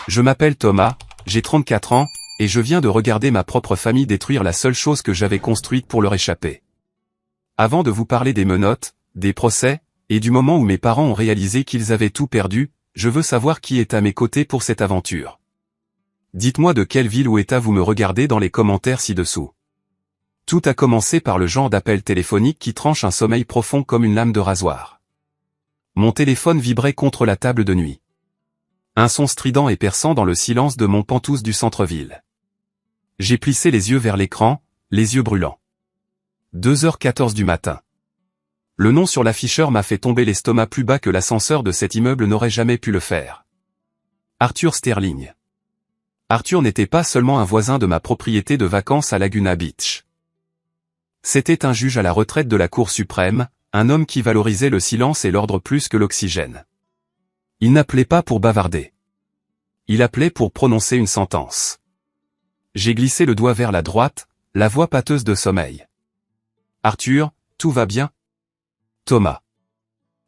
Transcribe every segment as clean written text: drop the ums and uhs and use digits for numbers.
Je m'appelle Thomas, j'ai 34 ans, et je viens de regarder ma propre famille détruire la seule chose que j'avais construite pour leur échapper. Avant de vous parler des menottes, des procès, et du moment où mes parents ont réalisé qu'ils avaient tout perdu, je veux savoir qui est à mes côtés pour cette aventure. Dites-moi de quelle ville ou état vous me regardez dans les commentaires ci-dessous. Tout a commencé par le genre d'appel téléphonique qui tranche un sommeil profond comme une lame de rasoir. Mon téléphone vibrait contre la table de nuit. Un son strident et perçant dans le silence de mon Penthouse du centre-ville. J'ai plissé les yeux vers l'écran, les yeux brûlants. 2h14 du matin. Le nom sur l'afficheur m'a fait tomber l'estomac plus bas que l'ascenseur de cet immeuble n'aurait jamais pu le faire. Arthur Sterling. Arthur n'était pas seulement un voisin de ma propriété de vacances à Laguna Beach. C'était un juge à la retraite de la Cour suprême, un homme qui valorisait le silence et l'ordre plus que l'oxygène. Il n'appelait pas pour bavarder. Il appelait pour prononcer une sentence. J'ai glissé le doigt vers la droite, la voix pâteuse de sommeil. Arthur, tout va bien? Thomas.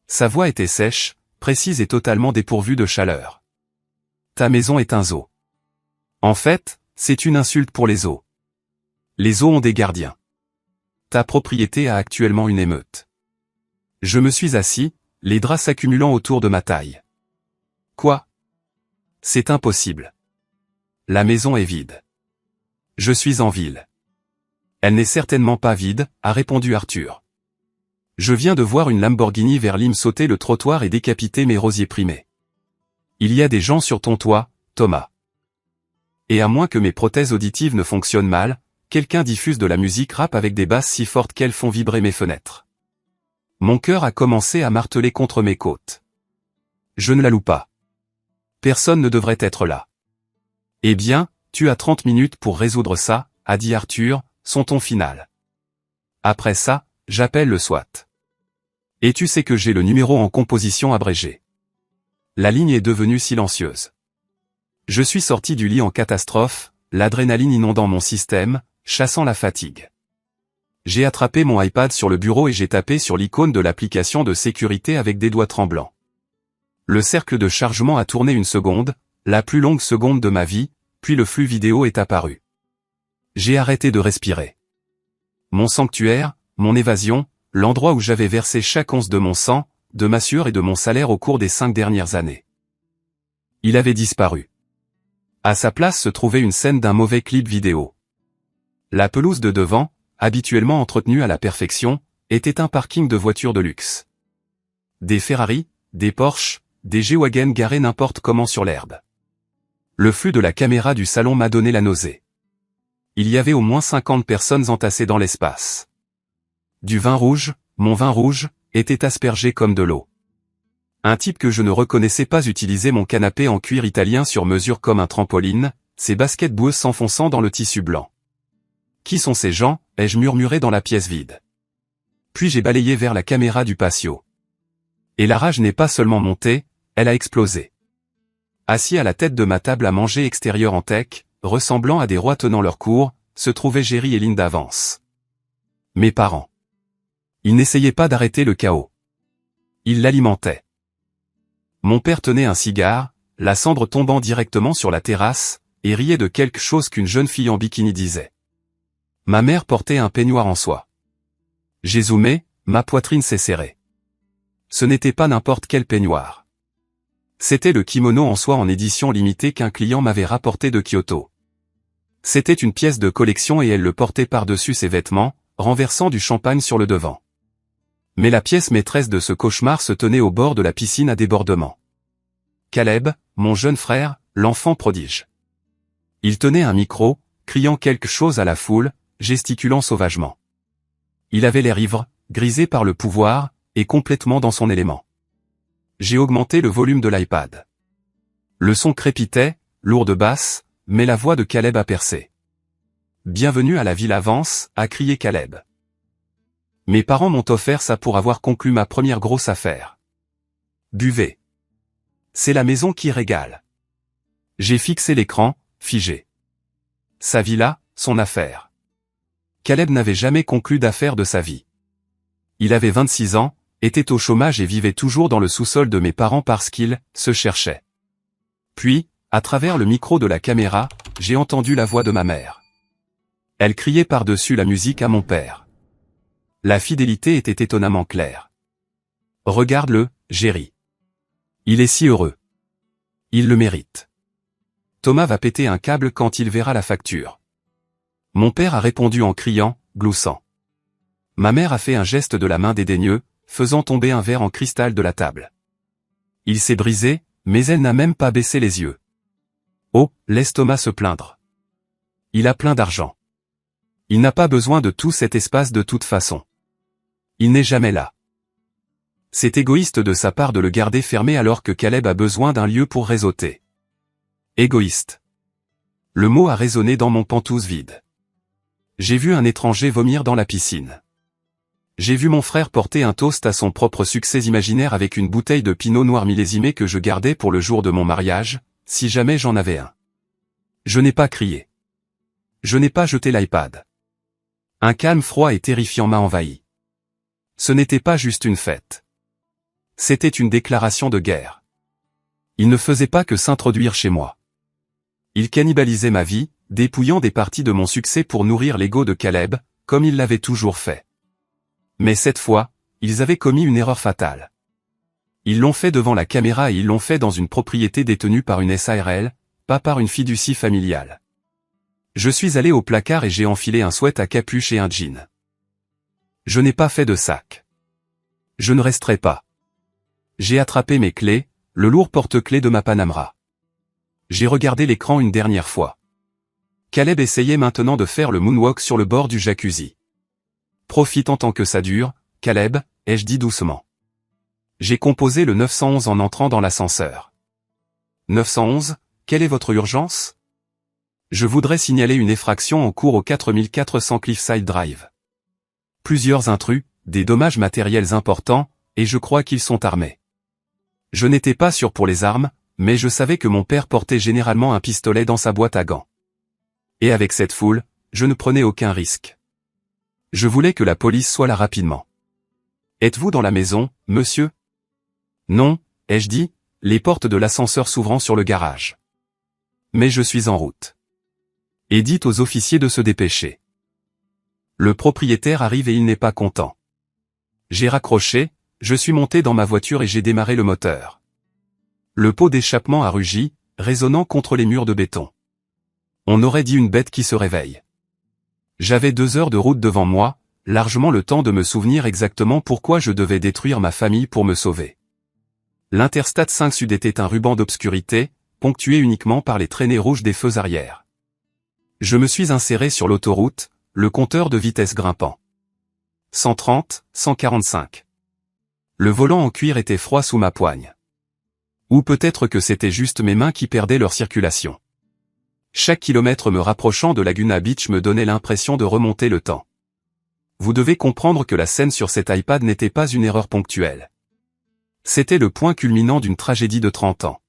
Sa voix était sèche, précise et totalement dépourvue de chaleur. Ta maison est un zoo. En fait, c'est une insulte pour les zoos. Les zoos ont des gardiens. Ta propriété a actuellement une émeute. Je me suis assis, les draps s'accumulant autour de ma taille. Quoi? C'est impossible. La maison est vide. Je suis en ville. Elle n'est certainement pas vide, a répondu Arthur. Je viens de voir une Lamborghini Verlim sauter le trottoir et décapiter mes rosiers primés. Il y a des gens sur ton toit, Thomas. Et à moins que mes prothèses auditives ne fonctionnent mal, quelqu'un diffuse de la musique rap avec des basses si fortes qu'elles font vibrer mes fenêtres. Mon cœur a commencé à marteler contre mes côtes. Je ne la loue pas. Personne ne devrait être là. Eh bien, tu as 30 minutes pour résoudre ça, a dit Arthur, son ton final. Après ça, j'appelle le SWAT. Et tu sais que j'ai le numéro en composition abrégée. La ligne est devenue silencieuse. Je suis sorti du lit en catastrophe, l'adrénaline inondant mon système, chassant la fatigue. J'ai attrapé mon iPad sur le bureau et j'ai tapé sur l'icône de l'application de sécurité avec des doigts tremblants. Le cercle de chargement a tourné une seconde, la plus longue seconde de ma vie, puis le flux vidéo est apparu. J'ai arrêté de respirer. Mon sanctuaire, mon évasion, l'endroit où j'avais versé chaque once de mon sang, de ma sueur et de mon salaire au cours des 5 dernières années. Il avait disparu. À sa place se trouvait une scène d'un mauvais clip vidéo. La pelouse de devant, habituellement entretenue à la perfection, était un parking de voitures de luxe. Des Ferrari, des Porsche, des G-Wagon garés n'importe comment sur l'herbe. Le flux de la caméra du salon m'a donné la nausée. Il y avait au moins 50 personnes entassées dans l'espace. Du vin rouge, mon vin rouge, était aspergé comme de l'eau. Un type que je ne reconnaissais pas utilisait mon canapé en cuir italien sur mesure comme un trampoline, ses baskets boueuses s'enfonçant dans le tissu blanc. Qui sont ces gens, ai-je murmuré dans la pièce vide. Puis j'ai balayé vers la caméra du patio. Et la rage n'est pas seulement montée, elle a explosé. Assis à la tête de ma table à manger extérieure en teck, ressemblant à des rois tenant leur cour, se trouvaient Jerry et Linda Vance. Mes parents. Ils n'essayaient pas d'arrêter le chaos. Ils l'alimentaient. Mon père tenait un cigare, la cendre tombant directement sur la terrasse, et riait de quelque chose qu'une jeune fille en bikini disait. Ma mère portait un peignoir en soie. J'ai zoomé, ma poitrine s'est serrée. Ce n'était pas n'importe quel peignoir. C'était le kimono en soie en édition limitée qu'un client m'avait rapporté de Kyoto. C'était une pièce de collection et elle le portait par-dessus ses vêtements, renversant du champagne sur le devant. Mais la pièce maîtresse de ce cauchemar se tenait au bord de la piscine à débordement. Caleb, mon jeune frère, l'enfant prodige. Il tenait un micro, criant quelque chose à la foule, gesticulant sauvagement. Il avait l'air ivre, grisé par le pouvoir, et complètement dans son élément. J'ai augmenté le volume de l'iPad. Le son crépitait, lourd de basse, mais la voix de Caleb a percé. Bienvenue à la Villa Vance, a crié Caleb. Mes parents m'ont offert ça pour avoir conclu ma première grosse affaire. Buvez. C'est la maison qui régale. J'ai fixé l'écran, figé. Sa villa, son affaire. Caleb n'avait jamais conclu d'affaire de sa vie. Il avait 26 ans, était au chômage et vivait toujours dans le sous-sol de mes parents parce qu'il se cherchait. Puis, À travers le micro de la caméra, j'ai entendu la voix de ma mère. Elle criait par-dessus la musique à mon père. La fidélité était étonnamment claire. Regarde-le, Jerry. Il est si heureux. Il le mérite. Thomas va péter un câble quand il verra la facture. Mon père a répondu en criant, gloussant. Ma mère a fait un geste de la main dédaigneux, faisant tomber un verre en cristal de la table. Il s'est brisé, mais elle n'a même pas baissé les yeux. Oh, laisse Thomas se plaindre. Il a plein d'argent. Il n'a pas besoin de tout cet espace de toute façon. Il n'est jamais là. C'est égoïste de sa part de le garder fermé alors que Caleb a besoin d'un lieu pour réseauter. Égoïste. Le mot a résonné dans mon pantouse vide. J'ai vu un étranger vomir dans la piscine. J'ai vu mon frère porter un toast à son propre succès imaginaire avec une bouteille de pinot noir millésimé que je gardais pour le jour de mon mariage, si jamais j'en avais un. Je n'ai pas crié. Je n'ai pas jeté l'iPad. Un calme froid et terrifiant m'a envahi. Ce n'était pas juste une fête. C'était une déclaration de guerre. Il ne faisait pas que s'introduire chez moi. Il cannibalisait ma vie, dépouillant des parties de mon succès pour nourrir l'ego de Caleb, comme il l'avait toujours fait. Mais cette fois, ils avaient commis une erreur fatale. Ils l'ont fait devant la caméra et ils l'ont fait dans une propriété détenue par une SARL, pas par une fiducie familiale. Je suis allé au placard et j'ai enfilé un sweat à capuche et un jean. Je n'ai pas fait de sac. Je ne resterai pas. J'ai attrapé mes clés, le lourd porte-clés de ma Panamera. J'ai regardé l'écran une dernière fois. Caleb essayait maintenant de faire le moonwalk sur le bord du jacuzzi. Profite en tant que ça dure, Caleb, ai-je dit doucement. J'ai composé le 911 en entrant dans l'ascenseur. 911, quelle est votre urgence? Je voudrais signaler une effraction en cours au 4400 Cliffside Drive. Plusieurs intrus, des dommages matériels importants, et je crois qu'ils sont armés. Je n'étais pas sûr pour les armes, mais je savais que mon père portait généralement un pistolet dans sa boîte à gants. Et avec cette foule, je ne prenais aucun risque. Je voulais que la police soit là rapidement. Êtes-vous dans la maison, monsieur? Non, ai-je dit, les portes de l'ascenseur s'ouvrant sur le garage. Mais je suis en route. Et dites aux officiers de se dépêcher. Le propriétaire arrive et il n'est pas content. J'ai raccroché, je suis monté dans ma voiture et j'ai démarré le moteur. Le pot d'échappement a rugi, résonnant contre les murs de béton. On aurait dit une bête qui se réveille. J'avais 2 heures de route devant moi, largement le temps de me souvenir exactement pourquoi je devais détruire ma famille pour me sauver. L'Interstate 5 Sud était un ruban d'obscurité, ponctué uniquement par les traînées rouges des feux arrière. Je me suis inséré sur l'autoroute, le compteur de vitesse grimpant. 130, 145. Le volant en cuir était froid sous ma poigne. Ou peut-être que c'était juste mes mains qui perdaient leur circulation. Chaque kilomètre me rapprochant de Laguna Beach me donnait l'impression de remonter le temps. Vous devez comprendre que la scène sur cet iPad n'était pas une erreur ponctuelle. C'était le point culminant d'une tragédie de 30 ans.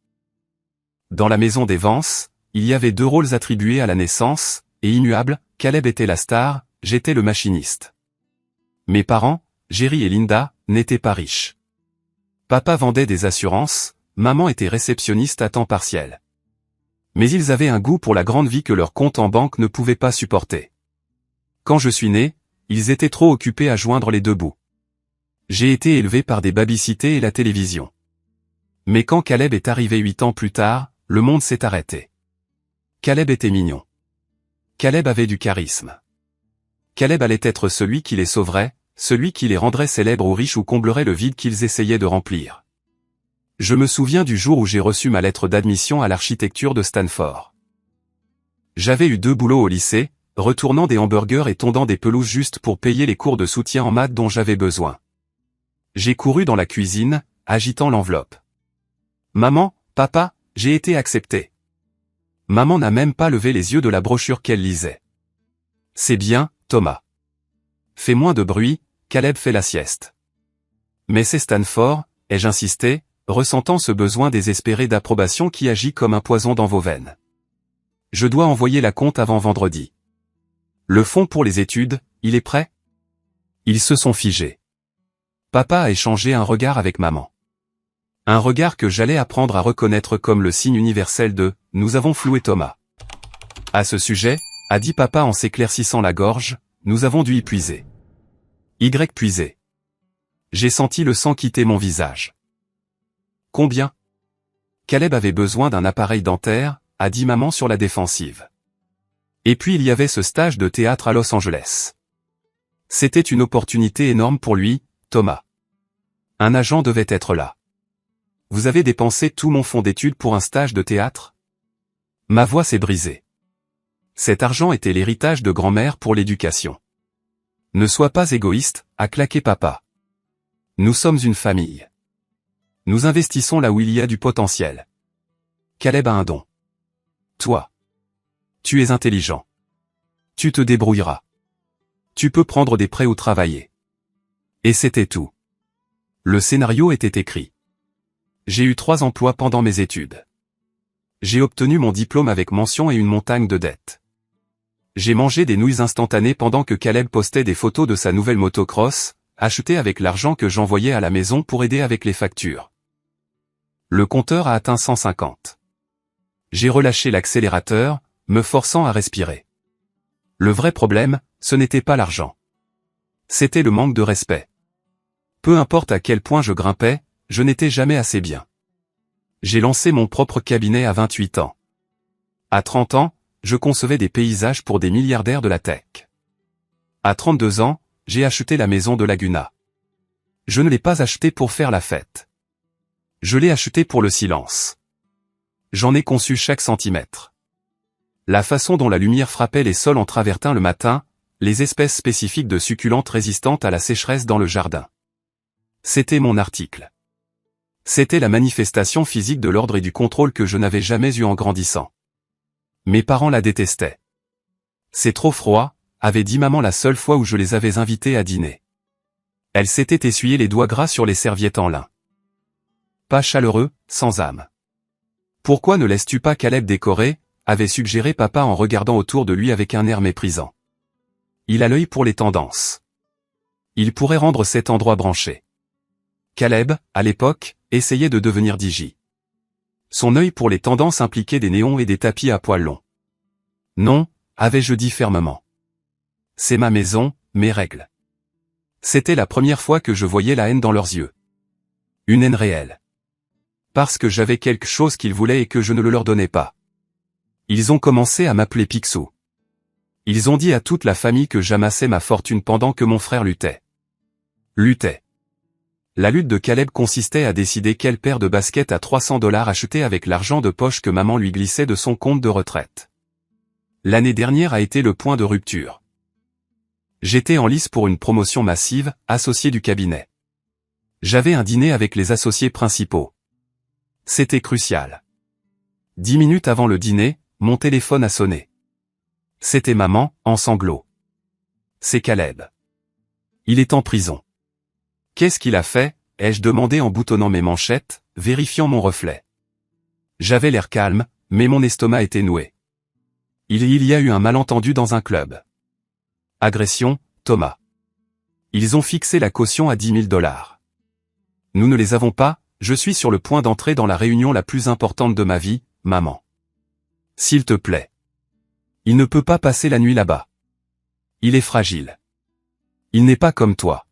Dans la maison des Vance, il y avait 2 rôles attribués à la naissance, et immuables, Caleb était la star, j'étais le machiniste. Mes parents, Jerry et Linda, n'étaient pas riches. Papa vendait des assurances, maman était réceptionniste à temps partiel. Mais ils avaient un goût pour la grande vie que leur compte en banque ne pouvait pas supporter. Quand je suis né, ils étaient trop occupés à joindre les 2 bouts. J'ai été élevé par des babysités et la télévision. Mais quand Caleb est arrivé 8 ans plus tard, le monde s'est arrêté. Caleb était mignon. Caleb avait du charisme. Caleb allait être celui qui les sauverait, celui qui les rendrait célèbres ou riches ou comblerait le vide qu'ils essayaient de remplir. Je me souviens du jour où j'ai reçu ma lettre d'admission à l'architecture de Stanford. J'avais eu 2 boulots au lycée, retournant des hamburgers et tondant des pelouses juste pour payer les cours de soutien en maths dont j'avais besoin. J'ai couru dans la cuisine, agitant l'enveloppe. Maman, papa, j'ai été accepté. Maman n'a même pas levé les yeux de la brochure qu'elle lisait. C'est bien, Thomas. Fais moins de bruit, Caleb fait la sieste. Mais c'est Stanford, ai-je insisté, ressentant ce besoin désespéré d'approbation qui agit comme un poison dans vos veines. Je dois envoyer la compte avant vendredi. Le fonds pour les études, il est prêt? Ils se sont figés. Papa a échangé un regard avec maman. Un regard que j'allais apprendre à reconnaître comme le signe universel de « nous avons floué Thomas ». À ce sujet, a dit papa en s'éclaircissant la gorge, nous avons dû y puiser. Puiser. J'ai senti le sang quitter mon visage. Combien? Caleb avait besoin d'un appareil dentaire, a dit maman sur la défensive. Et puis il y avait ce stage de théâtre à Los Angeles. C'était une opportunité énorme pour lui, Thomas. Un agent devait être là. Vous avez dépensé tout mon fonds d'études pour un stage de théâtre? Ma voix s'est brisée. Cet argent était l'héritage de grand-mère pour l'éducation. Ne sois pas égoïste, a claqué papa. Nous sommes une famille. Nous investissons là où il y a du potentiel. Caleb a un don. Toi. Tu es intelligent. Tu te débrouilleras. Tu peux prendre des prêts ou travailler. Et c'était tout. Le scénario était écrit. J'ai eu 3 emplois pendant mes études. J'ai obtenu mon diplôme avec mention et une montagne de dettes. J'ai mangé des nouilles instantanées pendant que Caleb postait des photos de sa nouvelle motocross, achetée avec l'argent que j'envoyais à la maison pour aider avec les factures. Le compteur a atteint 150. J'ai relâché l'accélérateur, me forçant à respirer. Le vrai problème, ce n'était pas l'argent. C'était le manque de respect. Peu importe à quel point je grimpais, je n'étais jamais assez bien. J'ai lancé mon propre cabinet à 28 ans. À 30 ans, je concevais des paysages pour des milliardaires de la tech. À 32 ans, j'ai acheté la maison de Laguna. Je ne l'ai pas achetée pour faire la fête. Je l'ai achetée pour le silence. J'en ai conçu chaque centimètre. La façon dont la lumière frappait les sols en travertin le matin, les espèces spécifiques de succulentes résistantes à la sécheresse dans le jardin. C'était mon article. C'était la manifestation physique de l'ordre et du contrôle que je n'avais jamais eu en grandissant. Mes parents la détestaient. C'est trop froid, avait dit maman la seule fois où je les avais invités à dîner. Elle s'était essuyé les doigts gras sur les serviettes en lin. Pas chaleureux, sans âme. Pourquoi ne laisses-tu pas Caleb décorer, avait suggéré papa en regardant autour de lui avec un air méprisant. Il a l'œil pour les tendances. Il pourrait rendre cet endroit branché. Caleb, à l'époque, essayait de devenir DJ. Son œil pour les tendances impliquait des néons et des tapis à poils longs. Non, avais-je dit fermement. C'est ma maison, mes règles. C'était la première fois que je voyais la haine dans leurs yeux. Une haine réelle. Parce que j'avais quelque chose qu'ils voulaient et que je ne le leur donnais pas. Ils ont commencé à m'appeler Picsou. Ils ont dit à toute la famille que j'amassais ma fortune pendant que mon frère luttait. La lutte de Caleb consistait à décider quelle paire de baskets à $300 acheter avec l'argent de poche que maman lui glissait de son compte de retraite. L'année dernière a été le point de rupture. J'étais en lice pour une promotion massive, associé du cabinet. J'avais un dîner avec les associés principaux. C'était crucial. 10 minutes avant le dîner, mon téléphone a sonné. C'était maman, en sanglots. C'est Caleb. Il est en prison. Qu'est-ce qu'il a fait? Ai-je demandé en boutonnant mes manchettes, vérifiant mon reflet. J'avais l'air calme, mais mon estomac était noué. Il y a eu un malentendu dans un club. Agression, Thomas. Ils ont fixé la caution à $10 000. Nous ne les avons pas, je suis sur le point d'entrer dans la réunion la plus importante de ma vie, maman. S'il te plaît. Il ne peut pas passer la nuit là-bas. Il est fragile. Il n'est pas comme toi.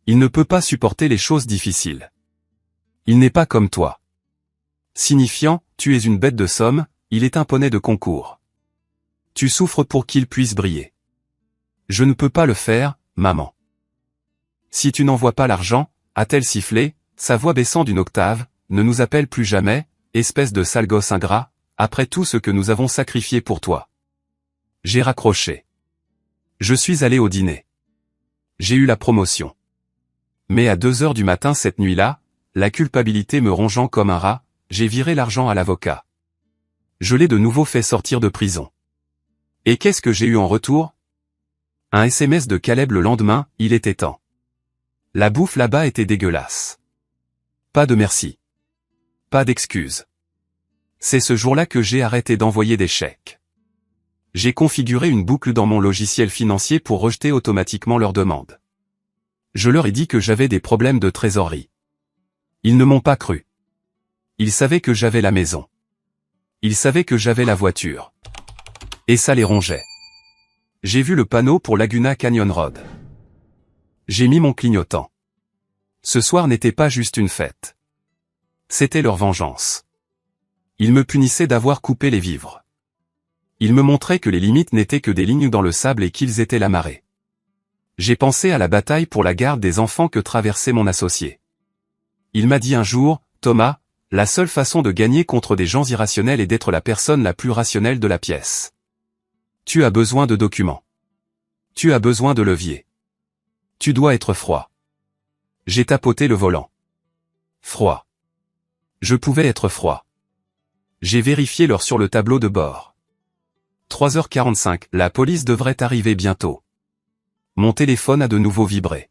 Il ne peut pas supporter les choses difficiles. Il n'est pas comme toi. Signifiant, tu es une bête de somme, il est un poney de concours. Tu souffres pour qu'il puisse briller. Je ne peux pas le faire, maman. Si tu n'envoies pas l'argent, a-t-elle sifflé, sa voix baissant d'une octave, ne nous appelle plus jamais, espèce de sale gosse ingrat, après tout ce que nous avons sacrifié pour toi. J'ai raccroché. Je suis allé au dîner. J'ai eu la promotion. Mais à 2 heures du matin cette nuit-là, la culpabilité me rongeant comme un rat, j'ai viré l'argent à l'avocat. Je l'ai de nouveau fait sortir de prison. Et qu'est-ce que j'ai eu en retour? Un SMS de Caleb le lendemain, il était temps. La bouffe là-bas était dégueulasse. Pas de merci. Pas d'excuses. C'est ce jour-là que j'ai arrêté d'envoyer des chèques. J'ai configuré une boucle dans mon logiciel financier pour rejeter automatiquement leurs demandes. Je leur ai dit que j'avais des problèmes de trésorerie. Ils ne m'ont pas cru. Ils savaient que j'avais la maison. Ils savaient que j'avais la voiture. Et ça les rongeait. J'ai vu le panneau pour Laguna Canyon Road. J'ai mis mon clignotant. Ce soir n'était pas juste une fête. C'était leur vengeance. Ils me punissaient d'avoir coupé les vivres. Ils me montraient que les limites n'étaient que des lignes dans le sable et qu'ils étaient la marée. J'ai pensé à la bataille pour la garde des enfants que traversait mon associé. Il m'a dit un jour, Thomas, la seule façon de gagner contre des gens irrationnels est d'être la personne la plus rationnelle de la pièce. Tu as besoin de documents. Tu as besoin de levier. Tu dois être froid. J'ai tapoté le volant. Froid. Je pouvais être froid. J'ai vérifié l'heure sur le tableau de bord. 3h45, la police devrait arriver bientôt. Mon téléphone a de nouveau vibré.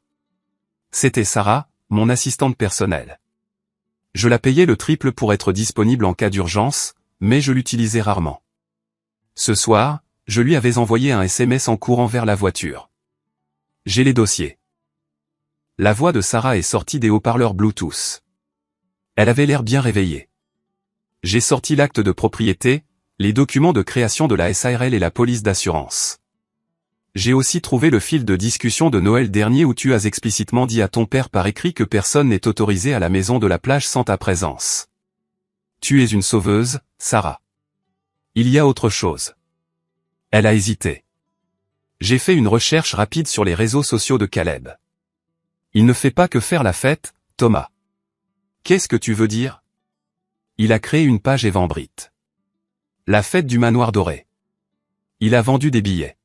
C'était Sarah, mon assistante personnelle. Je la payais le triple pour être disponible en cas d'urgence, mais je l'utilisais rarement. Ce soir, je lui avais envoyé un SMS en courant vers la voiture. J'ai les dossiers. La voix de Sarah est sortie des haut-parleurs Bluetooth. Elle avait l'air bien réveillée. J'ai sorti l'acte de propriété, les documents de création de la SARL et la police d'assurance. J'ai aussi trouvé le fil de discussion de Noël dernier où tu as explicitement dit à ton père par écrit que personne n'est autorisé à la maison de la plage sans ta présence. Tu es une sauveuse, Sarah. Il y a autre chose. Elle a hésité. J'ai fait une recherche rapide sur les réseaux sociaux de Caleb. Il ne fait pas que faire la fête, Thomas. Qu'est-ce que tu veux dire? Il a créé une page Eventbrite. La fête du manoir doré. Il a vendu des billets.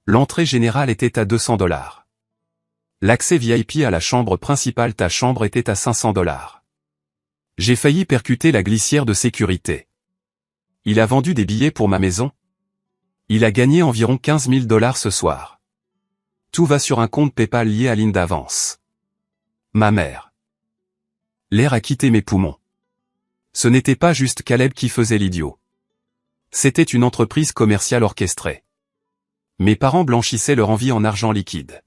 L'entrée générale était à $200. L'accès VIP à la chambre principale, ta chambre, était à $500. J'ai failli percuter la glissière de sécurité. Il a vendu des billets pour ma maison. Il a gagné environ $15 000 ce soir. Tout va sur un compte PayPal lié à Linda Vance. Ma mère. L'air a quitté mes poumons. Ce n'était pas juste Caleb qui faisait l'idiot. C'était une entreprise commerciale orchestrée. Mes parents blanchissaient leur envie en argent liquide.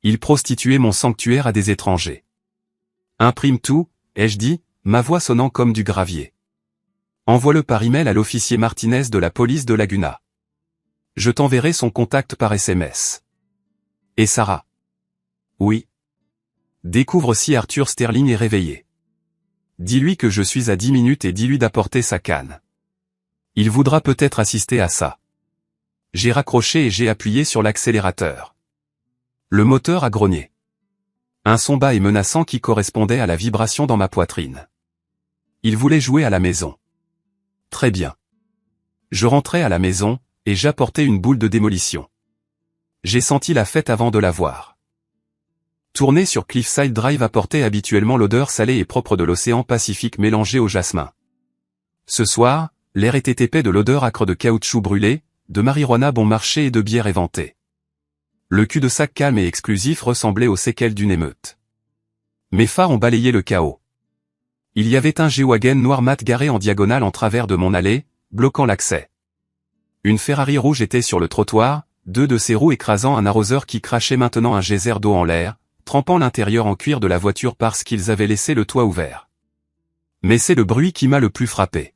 Ils prostituaient mon sanctuaire à des étrangers. Imprime tout, ai-je dit, ma voix sonnant comme du gravier. Envoie-le par email à l'officier Martinez de la police de Laguna. Je t'enverrai son contact par SMS. Et Sarah? Oui. Découvre si Arthur Sterling est réveillé. Dis-lui que je suis à 10 minutes et dis-lui d'apporter sa canne. Il voudra peut-être assister à ça. J'ai raccroché et j'ai appuyé sur l'accélérateur. Le moteur a grogné. Un son bas et menaçant qui correspondait à la vibration dans ma poitrine. Il voulait jouer à la maison. Très bien. Je rentrais à la maison, et j'apportais une boule de démolition. J'ai senti la fête avant de la voir. Tourner sur Cliffside Drive apportait habituellement l'odeur salée et propre de l'océan Pacifique mélangée au jasmin. Ce soir, l'air était épais de l'odeur âcre de caoutchouc brûlé, de marijuana bon marché et de bière éventée. Le cul-de-sac calme et exclusif ressemblait aux séquelles d'une émeute. Mes phares ont balayé le chaos. Il y avait un G-Wagon noir mat garé en diagonale en travers de mon allée, bloquant l'accès. Une Ferrari rouge était sur le trottoir, deux de ses roues écrasant un arroseur qui crachait maintenant un geyser d'eau en l'air, trempant l'intérieur en cuir de la voiture parce qu'ils avaient laissé le toit ouvert. Mais c'est le bruit qui m'a le plus frappé.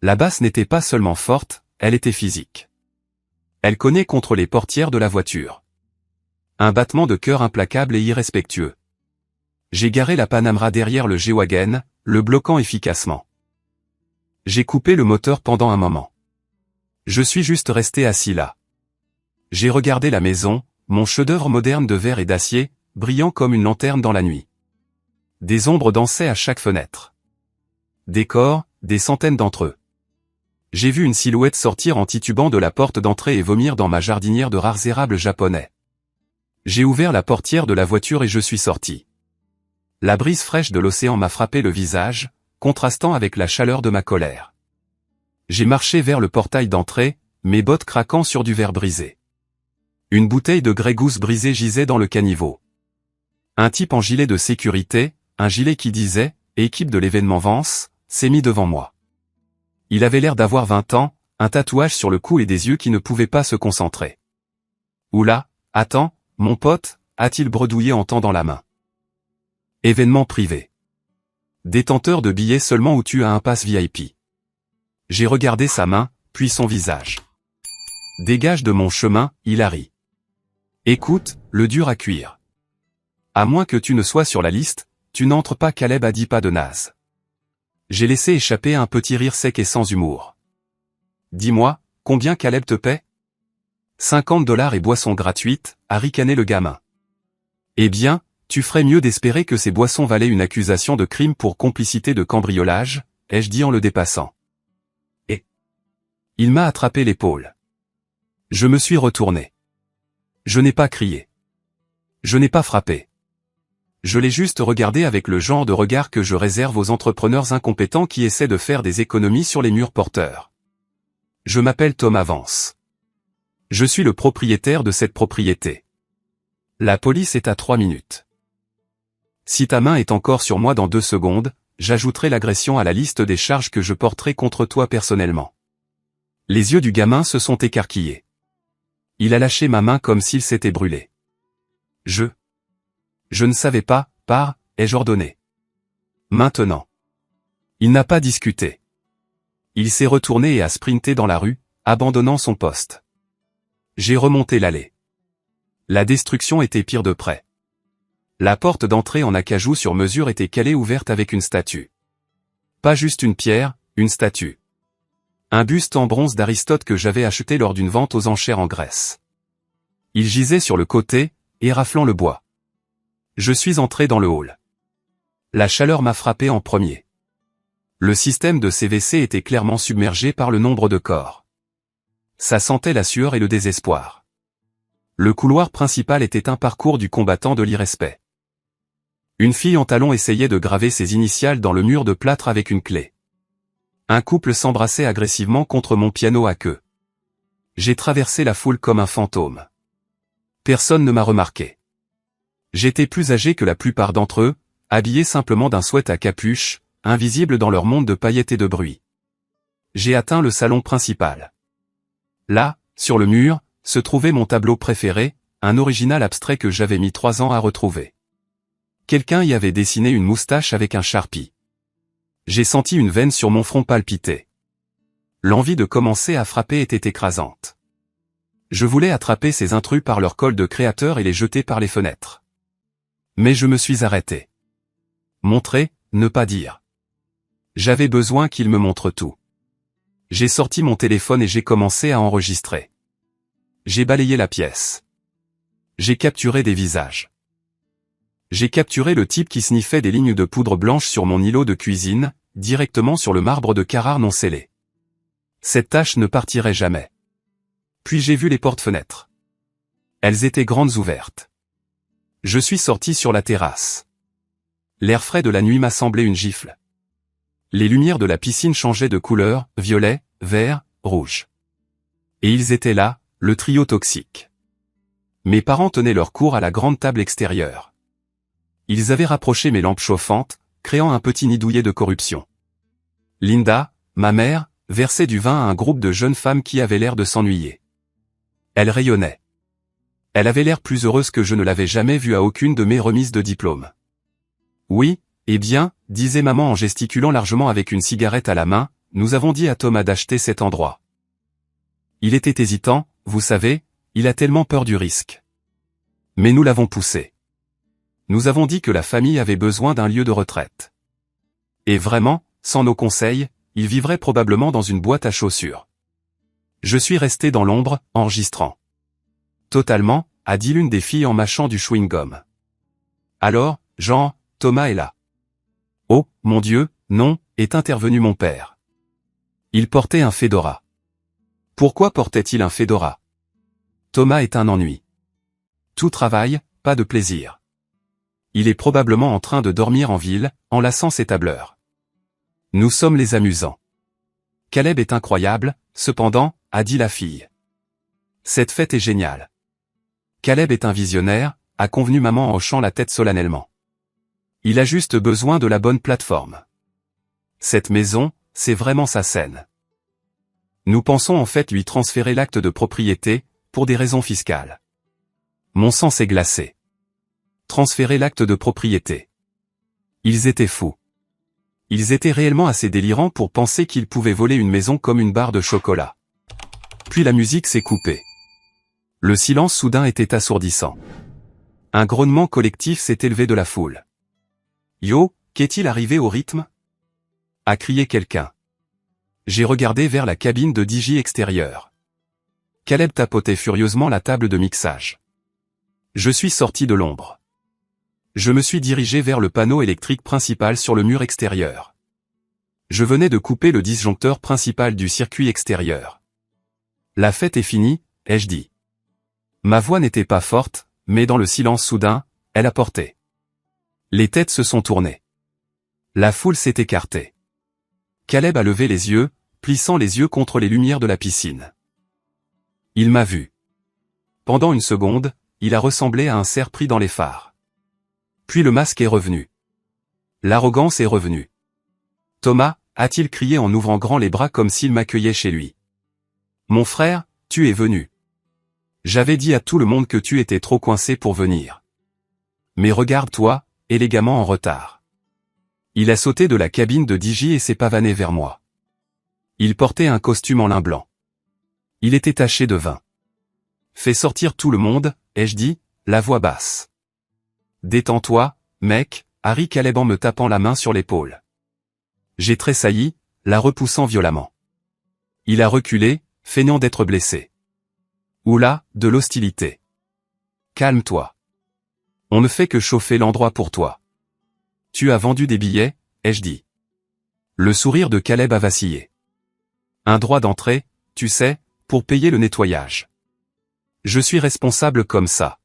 La basse n'était pas seulement forte, elle était physique. Elle cognait contre les portières de la voiture. Un battement de cœur implacable et irrespectueux. J'ai garé la Panamera derrière le G-Wagon, le bloquant efficacement. J'ai coupé le moteur pendant un moment. Je suis juste resté assis là. J'ai regardé la maison, mon chef-d'œuvre moderne de verre et d'acier, brillant comme une lanterne dans la nuit. Des ombres dansaient à chaque fenêtre. Des corps, des centaines d'entre eux. J'ai vu une silhouette sortir en titubant de la porte d'entrée et vomir dans ma jardinière de rares érables japonais. J'ai ouvert la portière de la voiture et je suis sorti. La brise fraîche de l'océan m'a frappé le visage, contrastant avec la chaleur de ma colère. J'ai marché vers le portail d'entrée, mes bottes craquant sur du verre brisé. Une bouteille de Grey Goose brisée gisait dans le caniveau. Un type en gilet de sécurité, un gilet qui disait « Équipe de l'événement Vance », s'est mis devant moi. Il avait l'air d'avoir 20 ans, un tatouage sur le cou et des yeux qui ne pouvaient pas se concentrer. « Oula, attends, mon pote », a-t-il bredouillé en tendant la main. Événement privé. Détenteur de billets seulement ou tu as un pass VIP. J'ai regardé sa main, puis son visage. Dégage de mon chemin, Hilary. Écoute, le dur à cuire. À moins que tu ne sois sur la liste, tu n'entres pas. Caleb a dit pas de naze. J'ai laissé échapper un petit rire sec et sans humour. Dis-moi, combien Caleb te paie? 50$ et boissons gratuites, a ricané le gamin. Eh bien, tu ferais mieux d'espérer que ces boissons valaient une accusation de crime pour complicité de cambriolage, ai-je dit en le dépassant. Et il m'a attrapé l'épaule. Je me suis retourné. Je n'ai pas crié. Je n'ai pas frappé. Je l'ai juste regardé avec le genre de regard que je réserve aux entrepreneurs incompétents qui essaient de faire des économies sur les murs porteurs. Je m'appelle Thomas Vance. Je suis le propriétaire de cette propriété. La police est à 3 minutes. Si ta main est encore sur moi dans 2 secondes, j'ajouterai l'agression à la liste des charges que je porterai contre toi personnellement. Les yeux du gamin se sont écarquillés. Il a lâché ma main comme s'il s'était brûlé. Je ne savais pas, ai-je ordonné. Maintenant. Il n'a pas discuté. Il s'est retourné et a sprinté dans la rue, abandonnant son poste. J'ai remonté l'allée. La destruction était pire de près. La porte d'entrée en acajou sur mesure était calée ouverte avec une statue. Pas juste une pierre, une statue. Un buste en bronze d'Aristote que j'avais acheté lors d'une vente aux enchères en Grèce. Il gisait sur le côté, éraflant le bois. Je suis entré dans le hall. La chaleur m'a frappé en premier. Le système de CVC était clairement submergé par le nombre de corps. Ça sentait la sueur et le désespoir. Le couloir principal était un parcours du combattant de l'irrespect. Une fille en talons essayait de graver ses initiales dans le mur de plâtre avec une clé. Un couple s'embrassait agressivement contre mon piano à queue. J'ai traversé la foule comme un fantôme. Personne ne m'a remarqué. J'étais plus âgé que la plupart d'entre eux, habillés simplement d'un sweat à capuche, invisibles dans leur monde de paillettes et de bruit. J'ai atteint le salon principal. Là, sur le mur, se trouvait mon tableau préféré, un original abstrait que j'avais mis 3 ans à retrouver. Quelqu'un y avait dessiné une moustache avec un charpie. J'ai senti une veine sur mon front palpiter. L'envie de commencer à frapper était écrasante. Je voulais attraper ces intrus par leur col de créateur et les jeter par les fenêtres. Mais je me suis arrêté. Montrer, ne pas dire. J'avais besoin qu'ils me montrent tout. J'ai sorti mon téléphone et j'ai commencé à enregistrer. J'ai balayé la pièce. J'ai capturé des visages. J'ai capturé le type qui sniffait des lignes de poudre blanche sur mon îlot de cuisine, directement sur le marbre de Carrare non scellé. Cette tâche ne partirait jamais. Puis j'ai vu les portes-fenêtres. Elles étaient grandes ouvertes. Je suis sorti sur la terrasse. L'air frais de la nuit m'a semblé une gifle. Les lumières de la piscine changeaient de couleur, violet, vert, rouge. Et ils étaient là, le trio toxique. Mes parents tenaient leur cours à la grande table extérieure. Ils avaient rapproché mes lampes chauffantes, créant un petit nid douillet de corruption. Linda, ma mère, versait du vin à un groupe de jeunes femmes qui avaient l'air de s'ennuyer. Elle rayonnait. Elle avait l'air plus heureuse que je ne l'avais jamais vue à aucune de mes remises de diplôme. Oui, eh bien, disait maman en gesticulant largement avec une cigarette à la main, nous avons dit à Thomas d'acheter cet endroit. Il était hésitant, vous savez, il a tellement peur du risque. Mais nous l'avons poussé. Nous avons dit que la famille avait besoin d'un lieu de retraite. Et vraiment, sans nos conseils, il vivrait probablement dans une boîte à chaussures. Je suis resté dans l'ombre, enregistrant. Totalement, a dit l'une des filles en mâchant du chewing-gum. Alors, Jean, Thomas est là. Oh, mon Dieu, non, est intervenu mon père. Il portait un fedora. Pourquoi portait-il un fedora? Thomas est un ennui. Tout travail, pas de plaisir. Il est probablement en train de dormir en ville, enlaçant ses tableurs. Nous sommes les amusants. Caleb est incroyable, cependant, a dit la fille. Cette fête est géniale. Caleb est un visionnaire, a convenu maman en hochant la tête solennellement. Il a juste besoin de la bonne plateforme. Cette maison, c'est vraiment sa scène. Nous pensons en fait lui transférer l'acte de propriété, pour des raisons fiscales. Mon sang s'est glacé. Transférer l'acte de propriété. Ils étaient fous. Ils étaient réellement assez délirants pour penser qu'ils pouvaient voler une maison comme une barre de chocolat. Puis la musique s'est coupée. Le silence soudain était assourdissant. Un grognement collectif s'est élevé de la foule. « Yo, qu'est-il arrivé au rythme ?» a crié quelqu'un. J'ai regardé vers la cabine de DJ extérieure. Caleb tapotait furieusement la table de mixage. Je suis sorti de l'ombre. Je me suis dirigé vers le panneau électrique principal sur le mur extérieur. Je venais de couper le disjoncteur principal du circuit extérieur. La fête est finie, ai-je dit. Ma voix n'était pas forte, mais dans le silence soudain, elle apportait. Les têtes se sont tournées. La foule s'est écartée. Caleb a levé les yeux, plissant les yeux contre les lumières de la piscine. Il m'a vu. Pendant une seconde, il a ressemblé à un cerf pris dans les phares. Puis le masque est revenu. L'arrogance est revenue. Thomas, a-t-il crié en ouvrant grand les bras comme s'il m'accueillait chez lui. Mon frère, tu es venu. J'avais dit à tout le monde que tu étais trop coincé pour venir. Mais regarde-toi, élégamment en retard. Il a sauté de la cabine de DJ et s'est pavané vers moi. Il portait un costume en lin blanc. Il était taché de vin. Fais sortir tout le monde, ai-je dit, la voix basse. Détends-toi, mec, a ri Caleb en me tapant la main sur l'épaule. J'ai tressailli, la repoussant violemment. Il a reculé, feignant d'être blessé. Oula, de l'hostilité. Calme-toi. On ne fait que chauffer l'endroit pour toi. Tu as vendu des billets, ai-je dit. Le sourire de Caleb a vacillé. Un droit d'entrée, tu sais, pour payer le nettoyage. Je suis responsable comme ça.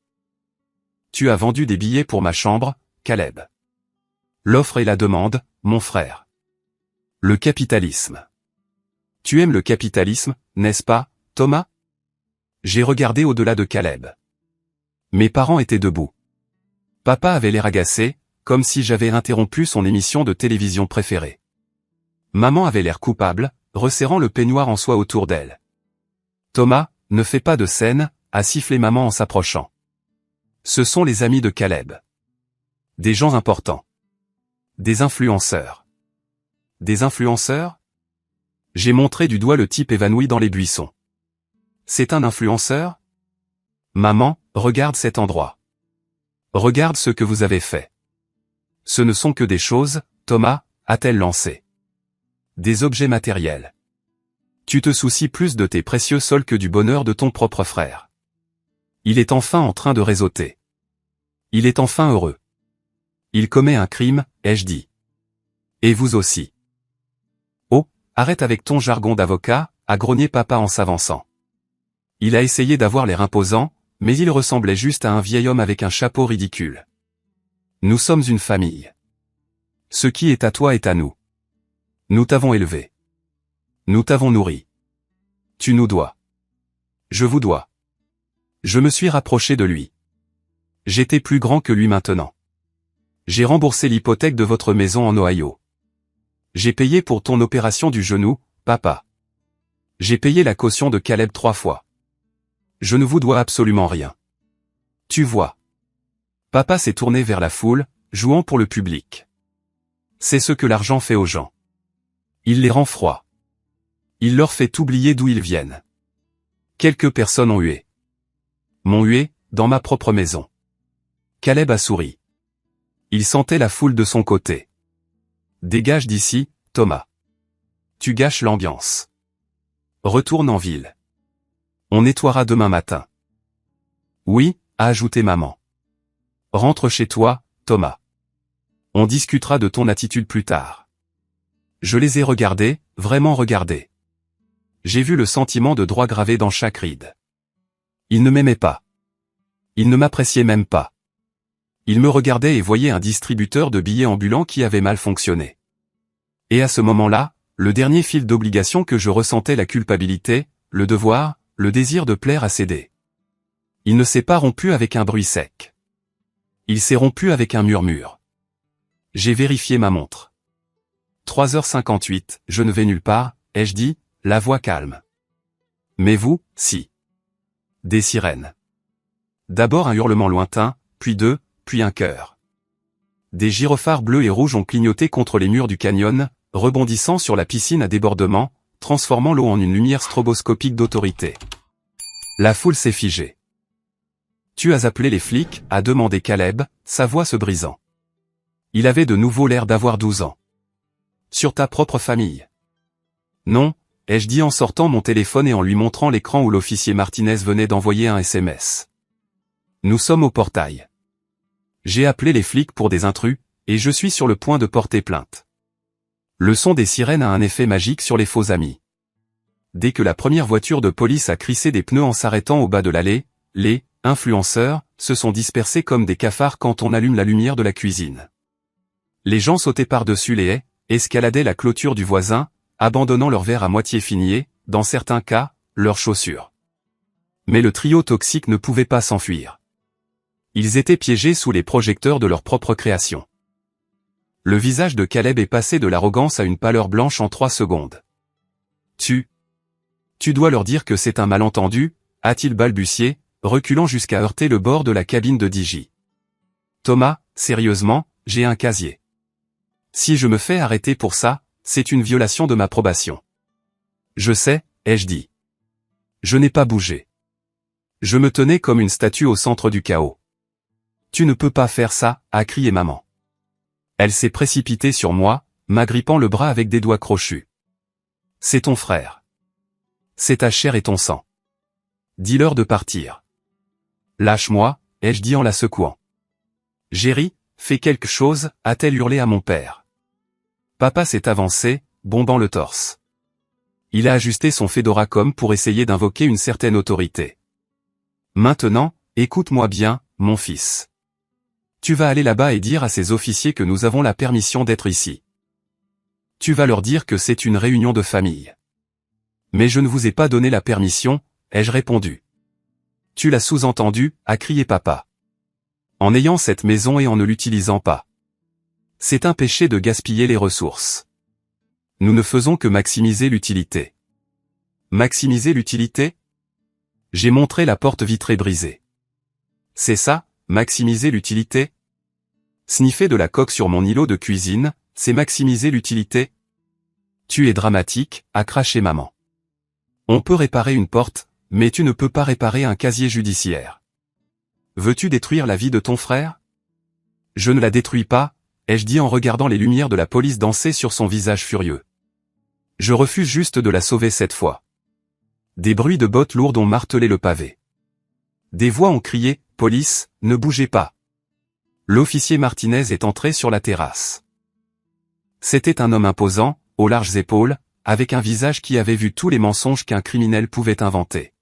Tu as vendu des billets pour ma chambre, Caleb. L'offre et la demande, mon frère. Le capitalisme. Tu aimes le capitalisme, n'est-ce pas, Thomas? J'ai regardé au-delà de Caleb. Mes parents étaient debout. Papa avait l'air agacé, comme si j'avais interrompu son émission de télévision préférée. Maman avait l'air coupable, resserrant le peignoir en soie autour d'elle. Thomas, ne fais pas de scène, a sifflé maman en s'approchant. Ce sont les amis de Caleb. Des gens importants. Des influenceurs. Des influenceurs? J'ai montré du doigt le type évanoui dans les buissons. C'est un influenceur? Maman, regarde cet endroit. Regarde ce que vous avez fait. Ce ne sont que des choses, Thomas, a-t-elle lancé. Des objets matériels. Tu te soucies plus de tes précieux sols que du bonheur de ton propre frère. Il est enfin en train de réseauter. Il est enfin heureux. Il commet un crime, ai-je dit. Et vous aussi. Oh, arrête avec ton jargon d'avocat, a grogné papa en s'avançant. Il a essayé d'avoir l'air imposant, mais il ressemblait juste à un vieil homme avec un chapeau ridicule. Nous sommes une famille. Ce qui est à toi est à nous. Nous t'avons élevé. Nous t'avons nourri. Tu nous dois. Je vous dois. Je me suis rapproché de lui. J'étais plus grand que lui maintenant. J'ai remboursé l'hypothèque de votre maison en Ohio. J'ai payé pour ton opération du genou, papa. J'ai payé la caution de Caleb 3 fois. Je ne vous dois absolument rien. Tu vois. Papa s'est tourné vers la foule, jouant pour le public. C'est ce que l'argent fait aux gens. Il les rend froids. Il leur fait oublier d'où ils viennent. Quelques personnes ont hué. M'ont hué, dans ma propre maison. Caleb a souri. Il sentait la foule de son côté. Dégage d'ici, Thomas. Tu gâches l'ambiance. Retourne en ville. On nettoiera demain matin. Oui, a ajouté maman. Rentre chez toi, Thomas. On discutera de ton attitude plus tard. Je les ai regardés, vraiment regardés. J'ai vu le sentiment de droit gravé dans chaque ride. Ils ne m'aimaient pas. Ils ne m'appréciaient même pas. Ils me regardaient et voyaient un distributeur de billets ambulant qui avait mal fonctionné. Et à ce moment-là, le dernier fil d'obligation que je ressentais la culpabilité, le devoir, le désir de plaire a cédé. Il ne s'est pas rompu avec un bruit sec. Il s'est rompu avec un murmure. J'ai vérifié ma montre. 3h58, je ne vais nulle part, ai-je dit, la voix calme. Mais vous, si. Des sirènes. D'abord un hurlement lointain, puis deux, puis un chœur. Des gyrophares bleus et rouges ont clignoté contre les murs du canyon, rebondissant sur la piscine à débordement, transformant l'eau en une lumière stroboscopique d'autorité. La foule s'est figée. « Tu as appelé les flics ?» a demandé Caleb, sa voix se brisant. Il avait de nouveau l'air d'avoir 12 ans. « Sur ta propre famille. »« Non », ai-je dit en sortant mon téléphone et en lui montrant l'écran où l'officier Martinez venait d'envoyer un SMS. « Nous sommes au portail. J'ai appelé les flics pour des intrus, et je suis sur le point de porter plainte. » Le son des sirènes a un effet magique sur les faux amis. Dès que la première voiture de police a crissé des pneus en s'arrêtant au bas de l'allée, les influenceurs se sont dispersés comme des cafards quand on allume la lumière de la cuisine. Les gens sautaient par-dessus les haies, escaladaient la clôture du voisin, abandonnant leurs verres à moitié finis, dans certains cas, leurs chaussures. Mais le trio toxique ne pouvait pas s'enfuir. Ils étaient piégés sous les projecteurs de leur propre création. Le visage de Caleb est passé de l'arrogance à une pâleur blanche en 3 secondes. « Tu dois leur dire que c'est un malentendu » a-t-il balbutié, reculant jusqu'à heurter le bord de la cabine de DJ. « Thomas, sérieusement, j'ai un casier. Si je me fais arrêter pour ça, c'est une violation de ma probation. »« Je sais » ai-je dit. Je n'ai pas bougé. Je me tenais comme une statue au centre du chaos. « Tu ne peux pas faire ça » a crié maman. Elle s'est précipitée sur moi, m'agrippant le bras avec des doigts crochus. « C'est ton frère. C'est ta chair et ton sang. Dis-leur de partir. »« Lâche-moi » ai-je dit en la secouant. « Jerry, fais quelque chose » a-t-elle hurlé à mon père. Papa s'est avancé, bombant le torse. Il a ajusté son fedora comme pour essayer d'invoquer une certaine autorité. « Maintenant, écoute-moi bien, mon fils. Tu vas aller là-bas et dire à ces officiers que nous avons la permission d'être ici. Tu vas leur dire que c'est une réunion de famille. »« Mais je ne vous ai pas donné la permission, » ai-je répondu. « Tu l'as sous-entendu » a crié papa. « En ayant cette maison et en ne l'utilisant pas. C'est un péché de gaspiller les ressources. Nous ne faisons que maximiser l'utilité. » Maximiser l'utilité ? J'ai montré la porte vitrée brisée. C'est ça, maximiser l'utilité ? Sniffer de la coque sur mon îlot de cuisine, c'est maximiser l'utilité ? Tu es dramatique, a craché maman. On peut réparer une porte, mais tu ne peux pas réparer un casier judiciaire. Veux-tu détruire la vie de ton frère ? Je ne la détruis pas, ai-je dit en regardant les lumières de la police danser sur son visage furieux. Je refuse juste de la sauver cette fois. Des bruits de bottes lourdes ont martelé le pavé. Des voix ont crié, « Police, ne bougez pas !» L'officier Martinez est entré sur la terrasse. C'était un homme imposant, aux larges épaules, avec un visage qui avait vu tous les mensonges qu'un criminel pouvait inventer.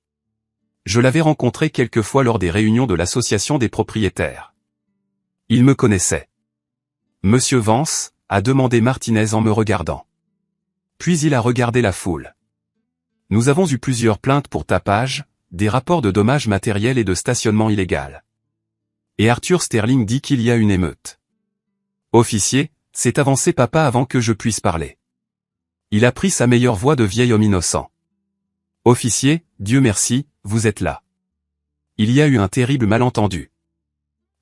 Je l'avais rencontré quelques fois lors des réunions de l'association des propriétaires. Il me connaissait. « Monsieur Vance ?» a demandé Martinez en me regardant. Puis il a regardé la foule. « Nous avons eu plusieurs plaintes pour tapage, des rapports de dommages matériels et de stationnement illégal. Et Arthur Sterling dit qu'il y a une émeute. » Officier, s'est avancé papa avant que je puisse parler. Il a pris sa meilleure voix de vieil homme innocent. « Officier, Dieu merci, vous êtes là. Il y a eu un terrible malentendu.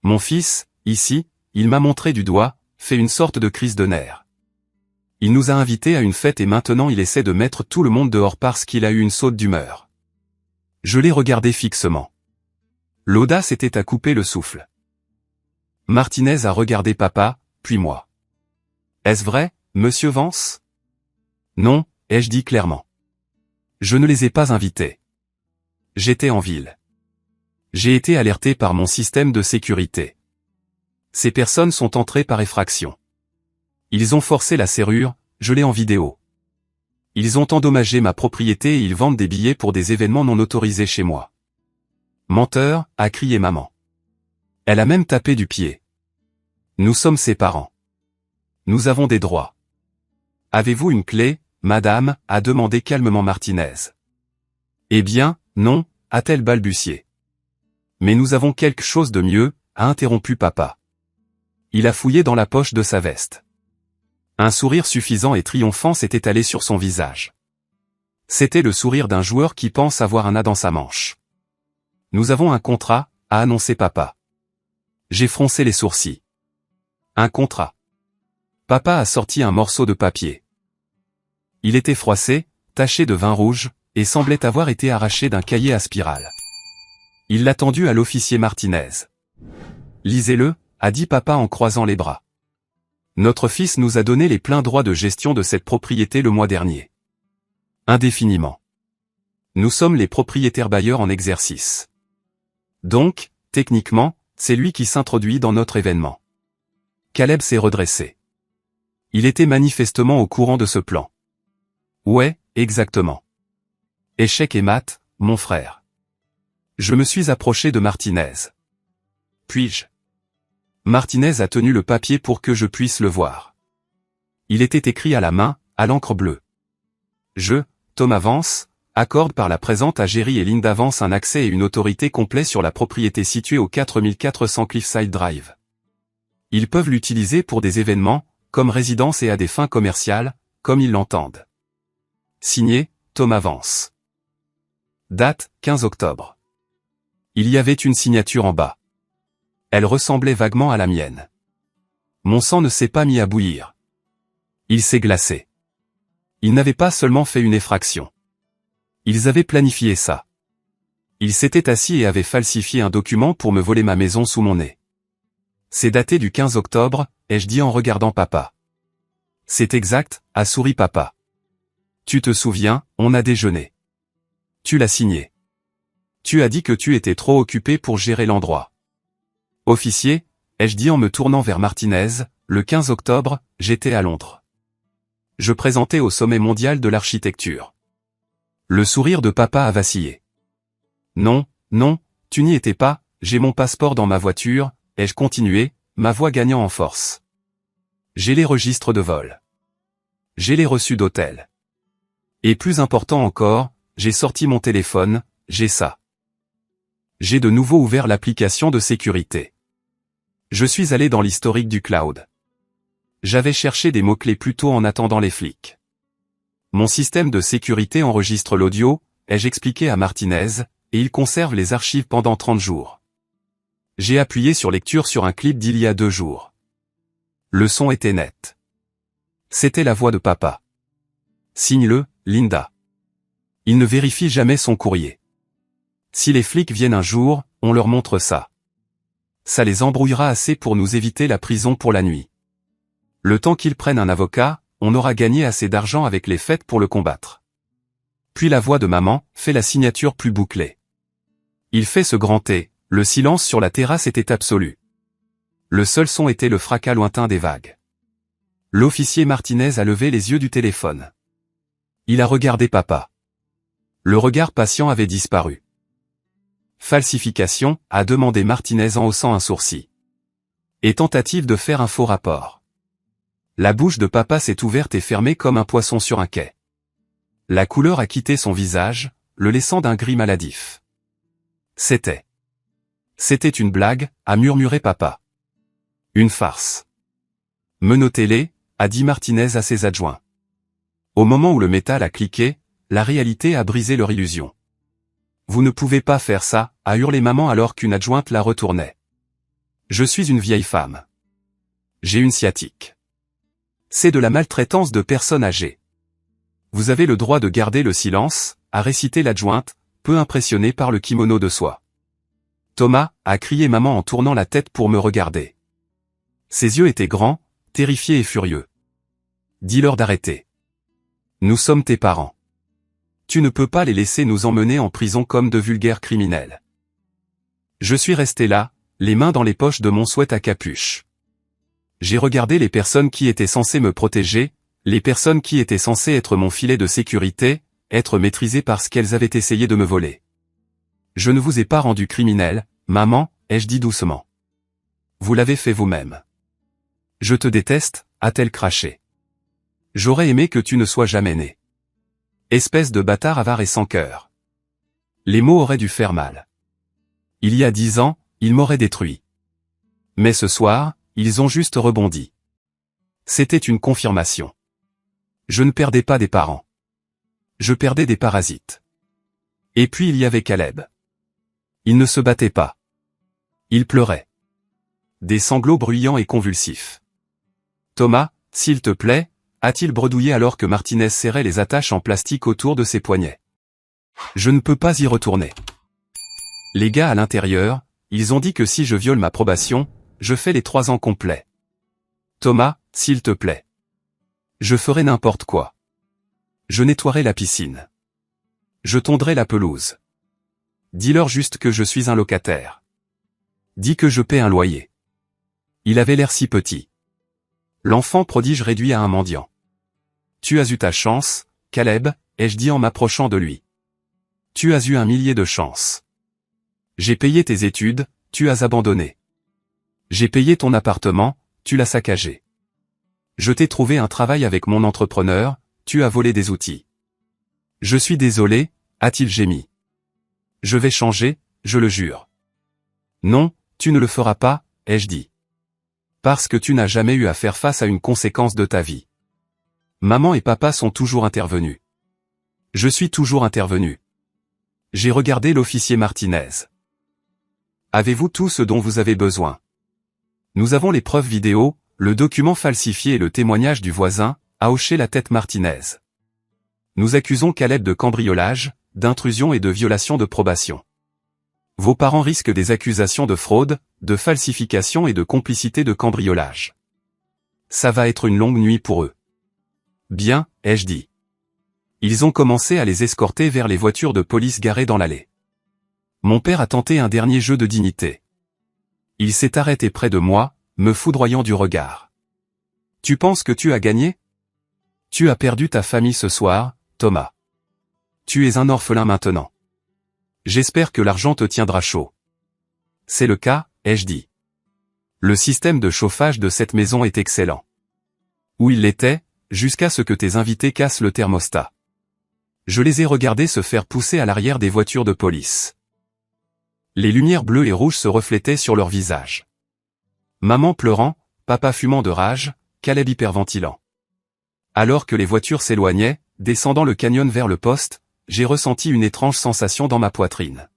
Mon fils, ici, il m'a montré du doigt, fait une sorte de crise de nerfs. Il nous a invités à une fête et maintenant il essaie de mettre tout le monde dehors parce qu'il a eu une saute d'humeur. » Je l'ai regardé fixement. L'audace était à couper le souffle. Martinez a regardé papa, puis moi. « Est-ce vrai, monsieur Vance ? » ?»« Non, » ai-je dit clairement. « Je ne les ai pas invités. J'étais en ville. J'ai été alerté par mon système de sécurité. Ces personnes sont entrées par effraction. Ils ont forcé la serrure, je l'ai en vidéo. Ils ont endommagé ma propriété et ils vendent des billets pour des événements non autorisés chez moi. »« Menteur !» a crié maman. Elle a même tapé du pied. « Nous sommes ses parents. Nous avons des droits. »« Avez-vous une clé, madame ?» a demandé calmement Martinez. « Eh bien, non » a-t-elle balbutié. « Mais nous avons quelque chose de mieux » a interrompu papa. Il a fouillé dans la poche de sa veste. Un sourire suffisant et triomphant s'est étalé sur son visage. C'était le sourire d'un joueur qui pense avoir un as dans sa manche. « Nous avons un contrat » a annoncé papa. J'ai froncé les sourcils. « Un contrat. Papa a sorti un morceau de papier. Il était froissé, taché de vin rouge, et semblait avoir été arraché d'un cahier à spirale. Il l'a tendu à l'officier Martinez. Lisez-le, a dit papa en croisant les bras. Notre fils nous a donné les pleins droits de gestion de cette propriété le mois dernier. Indéfiniment. Nous sommes les propriétaires bailleurs en exercice. Donc, techniquement, c'est lui qui s'introduit dans notre événement. Caleb s'est redressé. Il était manifestement au courant de ce plan. Ouais, exactement. Échec et mat, mon frère. Je me suis approché de Martinez. Puis-je? Martinez a tenu le papier pour que je puisse le voir. Il était écrit à la main, à l'encre bleue. Je, Thomas Vance, accorde par la présente à Jerry et Linda Vance un accès et une autorité complets sur la propriété située au 4400 Cliffside Drive. Ils peuvent l'utiliser pour des événements, comme résidence et à des fins commerciales, comme ils l'entendent. Signé, Thomas Vance. Date, 15 octobre. Il y avait une signature en bas. Elle ressemblait vaguement à la mienne. Mon sang ne s'est pas mis à bouillir. Il s'est glacé. Ils n'avaient pas seulement fait une effraction. Ils avaient planifié ça. Ils s'étaient assis et avaient falsifié un document pour me voler ma maison sous mon nez. C'est daté du 15 octobre, ai-je dit en regardant papa. C'est exact, a souri papa. Tu te souviens, on a déjeuné. Tu l'as signé. Tu as dit que tu étais trop occupé pour gérer l'endroit. Officier, ai-je dit en me tournant vers Martinez, le 15 octobre, j'étais à Londres. Je présentais au sommet mondial de l'architecture. Le sourire de papa a vacillé. Non, non, tu n'y étais pas, j'ai mon passeport dans ma voiture, ai-je continué, ma voix gagnant en force. J'ai les registres de vol. J'ai les reçus d'hôtel. Et plus important encore, j'ai sorti mon téléphone, j'ai ça. J'ai de nouveau ouvert l'application de sécurité. Je suis allé dans l'historique du cloud. J'avais cherché des mots-clés plus tôt en attendant les flics. Mon système de sécurité enregistre l'audio, ai-je expliqué à Martinez, et il conserve les archives pendant 30 jours. J'ai appuyé sur lecture sur un clip d'il y a 2 jours. Le son était net. C'était la voix de papa. Signe-le, Linda. Il ne vérifie jamais son courrier. Si les flics viennent un jour, on leur montre ça. Ça les embrouillera assez pour nous éviter la prison pour la nuit. Le temps qu'ils prennent un avocat, on aura gagné assez d'argent avec les fêtes pour le combattre. Puis la voix de maman fait la signature plus bouclée. Il fait ce grand T, le silence sur la terrasse était absolu. Le seul son était le fracas lointain des vagues. L'officier Martinez a levé les yeux du téléphone. Il a regardé papa. Le regard patient avait disparu. Falsification, a demandé Martinez en haussant un sourcil. Et tentative de faire un faux rapport. La bouche de papa s'est ouverte et fermée comme un poisson sur un quai. La couleur a quitté son visage, le laissant d'un gris maladif. C'était une blague, a murmuré papa. Une farce. Menotez-les, a dit Martinez à ses adjoints. Au moment où le métal a cliqué, la réalité a brisé leur illusion. Vous ne pouvez pas faire ça, a hurlé maman alors qu'une adjointe la retournait. Je suis une vieille femme. J'ai une sciatique. C'est de la maltraitance de personnes âgées. Vous avez le droit de garder le silence, a récité l'adjointe, peu impressionnée par le kimono de soie. Thomas, a crié maman en tournant la tête pour me regarder. Ses yeux étaient grands, terrifiés et furieux. Dis-leur d'arrêter. Nous sommes tes parents. Tu ne peux pas les laisser nous emmener en prison comme de vulgaires criminels. Je suis resté là, les mains dans les poches de mon sweat à capuche. J'ai regardé les personnes qui étaient censées me protéger, les personnes qui étaient censées être mon filet de sécurité, être maîtrisées parce qu'elles avaient essayé de me voler. Je ne vous ai pas rendu criminel, maman, ai-je dit doucement. Vous l'avez fait vous-même. Je te déteste, a-t-elle craché. J'aurais aimé que tu ne sois jamais né. Espèce de bâtard avare et sans cœur. Les mots auraient dû faire mal. Il y a 10 ans, ils m'auraient détruit. Mais ce soir, ils ont juste rebondi. C'était une confirmation. Je ne perdais pas des parents. Je perdais des parasites. Et puis il y avait Caleb. Il ne se battait pas. Il pleurait. Des sanglots bruyants et convulsifs. Thomas, s'il te plaît, a-t-il bredouillé alors que Martinez serrait les attaches en plastique autour de ses poignets. Je ne peux pas y retourner. Les gars à l'intérieur, ils ont dit que si je viole ma probation, je fais les 3 ans complets. Thomas, s'il te plaît. Je ferai n'importe quoi. Je nettoierai la piscine. Je tondrai la pelouse. Dis-leur juste que je suis un locataire. Dis que je paie un loyer. Il avait l'air si petit. L'enfant prodige réduit à un mendiant. Tu as eu ta chance, Caleb, ai-je dit en m'approchant de lui. Tu as eu 1 millier de chances. J'ai payé tes études, tu as abandonné. J'ai payé ton appartement, tu l'as saccagé. Je t'ai trouvé un travail avec mon entrepreneur, tu as volé des outils. Je suis désolé, a-t-il gémi. Je vais changer, je le jure. Non, tu ne le feras pas, ai-je dit. Parce que tu n'as jamais eu à faire face à une conséquence de ta vie. Maman et papa sont toujours intervenus. Je suis toujours intervenu. J'ai regardé l'officier Martinez. Avez-vous tout ce dont vous avez besoin? Nous avons les preuves vidéo, le document falsifié et le témoignage du voisin, a hoché la tête Martinez. Nous accusons Caleb de cambriolage, d'intrusion et de violation de probation. Vos parents risquent des accusations de fraude, de falsification et de complicité de cambriolage. Ça va être une longue nuit pour eux. Bien, ai-je dit. Ils ont commencé à les escorter vers les voitures de police garées dans l'allée. Mon père a tenté un dernier jeu de dignité. Il s'est arrêté près de moi, me foudroyant du regard. Tu penses que tu as gagné? Tu as perdu ta famille ce soir, Thomas. Tu es un orphelin maintenant. J'espère que l'argent te tiendra chaud. C'est le cas, ai-je dit. Le système de chauffage de cette maison est excellent. Où il l'était, jusqu'à ce que tes invités cassent le thermostat. Je les ai regardés se faire pousser à l'arrière des voitures de police. Les lumières bleues et rouges se reflétaient sur leurs visages. Maman pleurant, papa fumant de rage, Caleb hyperventilant. Alors que les voitures s'éloignaient, descendant le canyon vers le poste, j'ai ressenti une étrange sensation dans ma poitrine.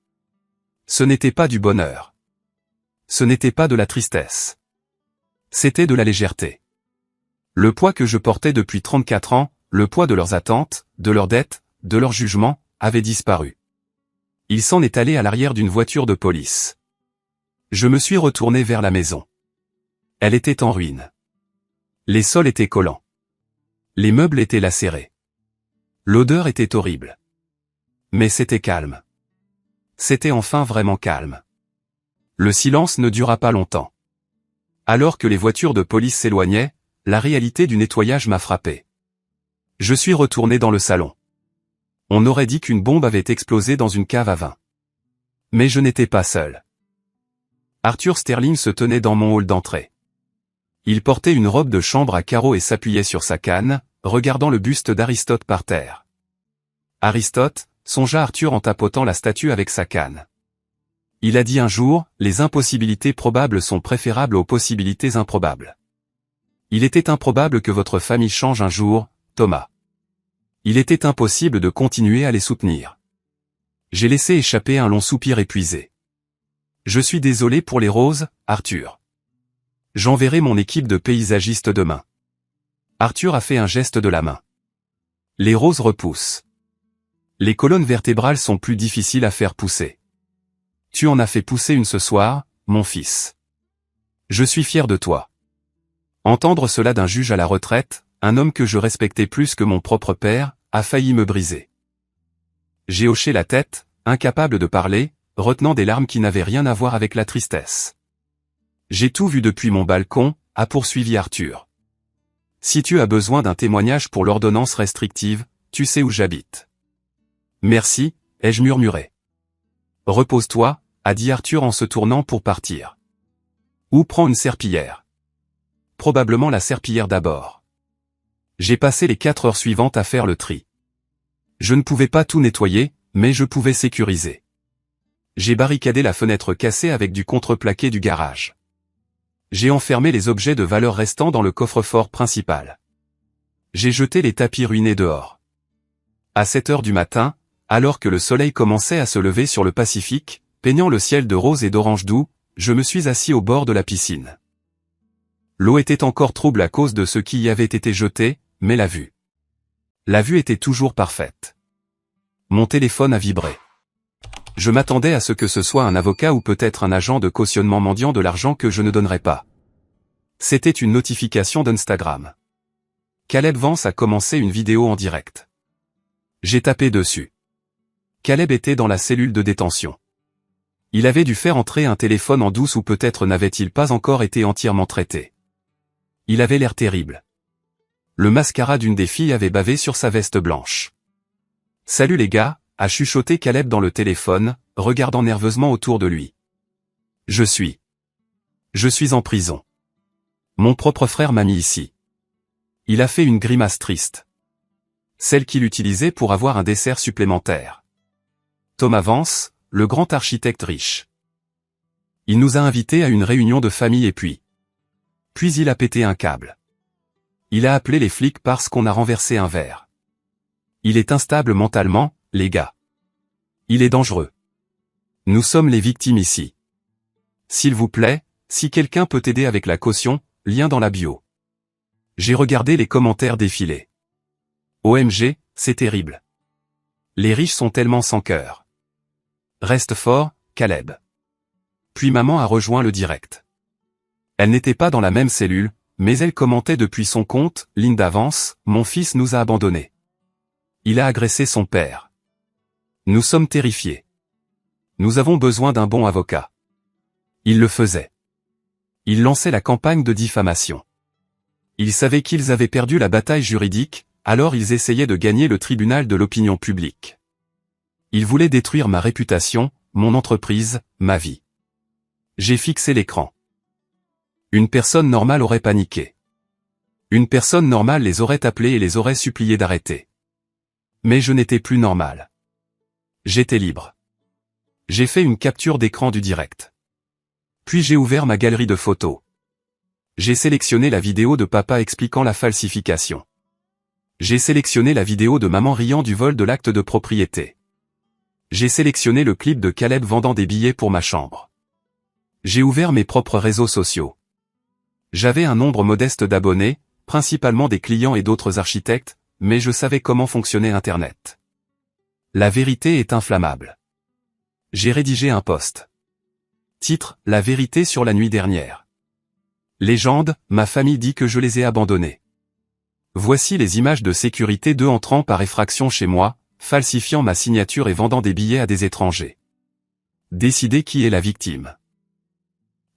Ce n'était pas du bonheur. Ce n'était pas de la tristesse. C'était de la légèreté. Le poids que je portais depuis 34 ans, le poids de leurs attentes, de leurs dettes, de leurs jugements, avait disparu. Il s'en est allé à l'arrière d'une voiture de police. Je me suis retourné vers la maison. Elle était en ruine. Les sols étaient collants. Les meubles étaient lacérés. L'odeur était horrible. Mais c'était calme. C'était enfin vraiment calme. Le silence ne dura pas longtemps. Alors que les voitures de police s'éloignaient, la réalité du nettoyage m'a frappé. Je suis retourné dans le salon. On aurait dit qu'une bombe avait explosé dans une cave à vin. Mais je n'étais pas seul. Arthur Sterling se tenait dans mon hall d'entrée. Il portait une robe de chambre à carreaux et s'appuyait sur sa canne, regardant le buste d'Aristote par terre. Aristote, songea Arthur en tapotant la statue avec sa canne. Il a dit un jour, les impossibilités probables sont préférables aux possibilités improbables. Il était improbable que votre famille change un jour, Thomas. Il était impossible de continuer à les soutenir. J'ai laissé échapper un long soupir épuisé. Je suis désolé pour les roses, Arthur. J'enverrai mon équipe de paysagistes demain. Arthur a fait un geste de la main. Les roses repoussent. Les colonnes vertébrales sont plus difficiles à faire pousser. Tu en as fait pousser une ce soir, mon fils. Je suis fier de toi. Entendre cela d'un juge à la retraite, un homme que je respectais plus que mon propre père, a failli me briser. J'ai hoché la tête, incapable de parler, retenant des larmes qui n'avaient rien à voir avec la tristesse. J'ai tout vu depuis mon balcon, a poursuivi Arthur. Si tu as besoin d'un témoignage pour l'ordonnance restrictive, tu sais où j'habite. Merci, ai-je murmuré. Repose-toi, a dit Arthur en se tournant pour partir. Ou prends une serpillière. Probablement la serpillière d'abord. J'ai passé les 4 heures suivantes à faire le tri. Je ne pouvais pas tout nettoyer, mais je pouvais sécuriser. J'ai barricadé la fenêtre cassée avec du contreplaqué du garage. J'ai enfermé les objets de valeur restants dans le coffre-fort principal. J'ai jeté les tapis ruinés dehors. À 7 heures du matin, alors que le soleil commençait à se lever sur le Pacifique, peignant le ciel de rose et d'orange doux, je me suis assis au bord de la piscine. L'eau était encore trouble à cause de ce qui y avait été jeté, mais la vue était toujours parfaite. Mon téléphone a vibré. Je m'attendais à ce que ce soit un avocat ou peut-être un agent de cautionnement mendiant de l'argent que je ne donnerais pas. C'était une notification d'Instagram. Caleb Vance a commencé une vidéo en direct. J'ai tapé dessus. Caleb était dans la cellule de détention. Il avait dû faire entrer un téléphone en douce ou peut-être n'avait-il pas encore été entièrement traité. Il avait l'air terrible. Le mascara d'une des filles avait bavé sur sa veste blanche. « Salut les gars », a chuchoté Caleb dans le téléphone, regardant nerveusement autour de lui. « Je suis en prison. Mon propre frère m'a mis ici. » Il a fait une grimace triste. Celle qu'il utilisait pour avoir un dessert supplémentaire. Thomas Vance, le grand architecte riche. Il nous a invités à une réunion de famille et puis il a pété un câble. Il a appelé les flics parce qu'on a renversé un verre. Il est instable mentalement, les gars. Il est dangereux. Nous sommes les victimes ici. S'il vous plaît, si quelqu'un peut aider avec la caution, lien dans la bio. J'ai regardé les commentaires défiler. OMG, c'est terrible. Les riches sont tellement sans cœur. Reste fort, Caleb. Puis maman a rejoint le direct. Elle n'était pas dans la même cellule, mais elle commentait depuis son compte, Linda Vance, mon fils nous a abandonnés. Il a agressé son père. Nous sommes terrifiés. Nous avons besoin d'un bon avocat. Il le faisait. Il lançait la campagne de diffamation. Ils savaient qu'ils avaient perdu la bataille juridique, alors ils essayaient de gagner le tribunal de l'opinion publique. Ils voulaient détruire ma réputation, mon entreprise, ma vie. J'ai fixé l'écran. Une personne normale aurait paniqué. Une personne normale les aurait appelés et les aurait suppliés d'arrêter. Mais je n'étais plus normal. J'étais libre. J'ai fait une capture d'écran du direct. Puis j'ai ouvert ma galerie de photos. J'ai sélectionné la vidéo de papa expliquant la falsification. J'ai sélectionné la vidéo de maman riant du vol de l'acte de propriété. J'ai sélectionné le clip de Caleb vendant des billets pour ma chambre. J'ai ouvert mes propres réseaux sociaux. J'avais un nombre modeste d'abonnés, principalement des clients et d'autres architectes, mais je savais comment fonctionnait Internet. La vérité est inflammable. J'ai rédigé un post. Titre, La vérité sur la nuit dernière. Légende, ma famille dit que je les ai abandonnés. Voici les images de sécurité d'eux entrant par effraction chez moi, falsifiant ma signature et vendant des billets à des étrangers. Décidez qui est la victime.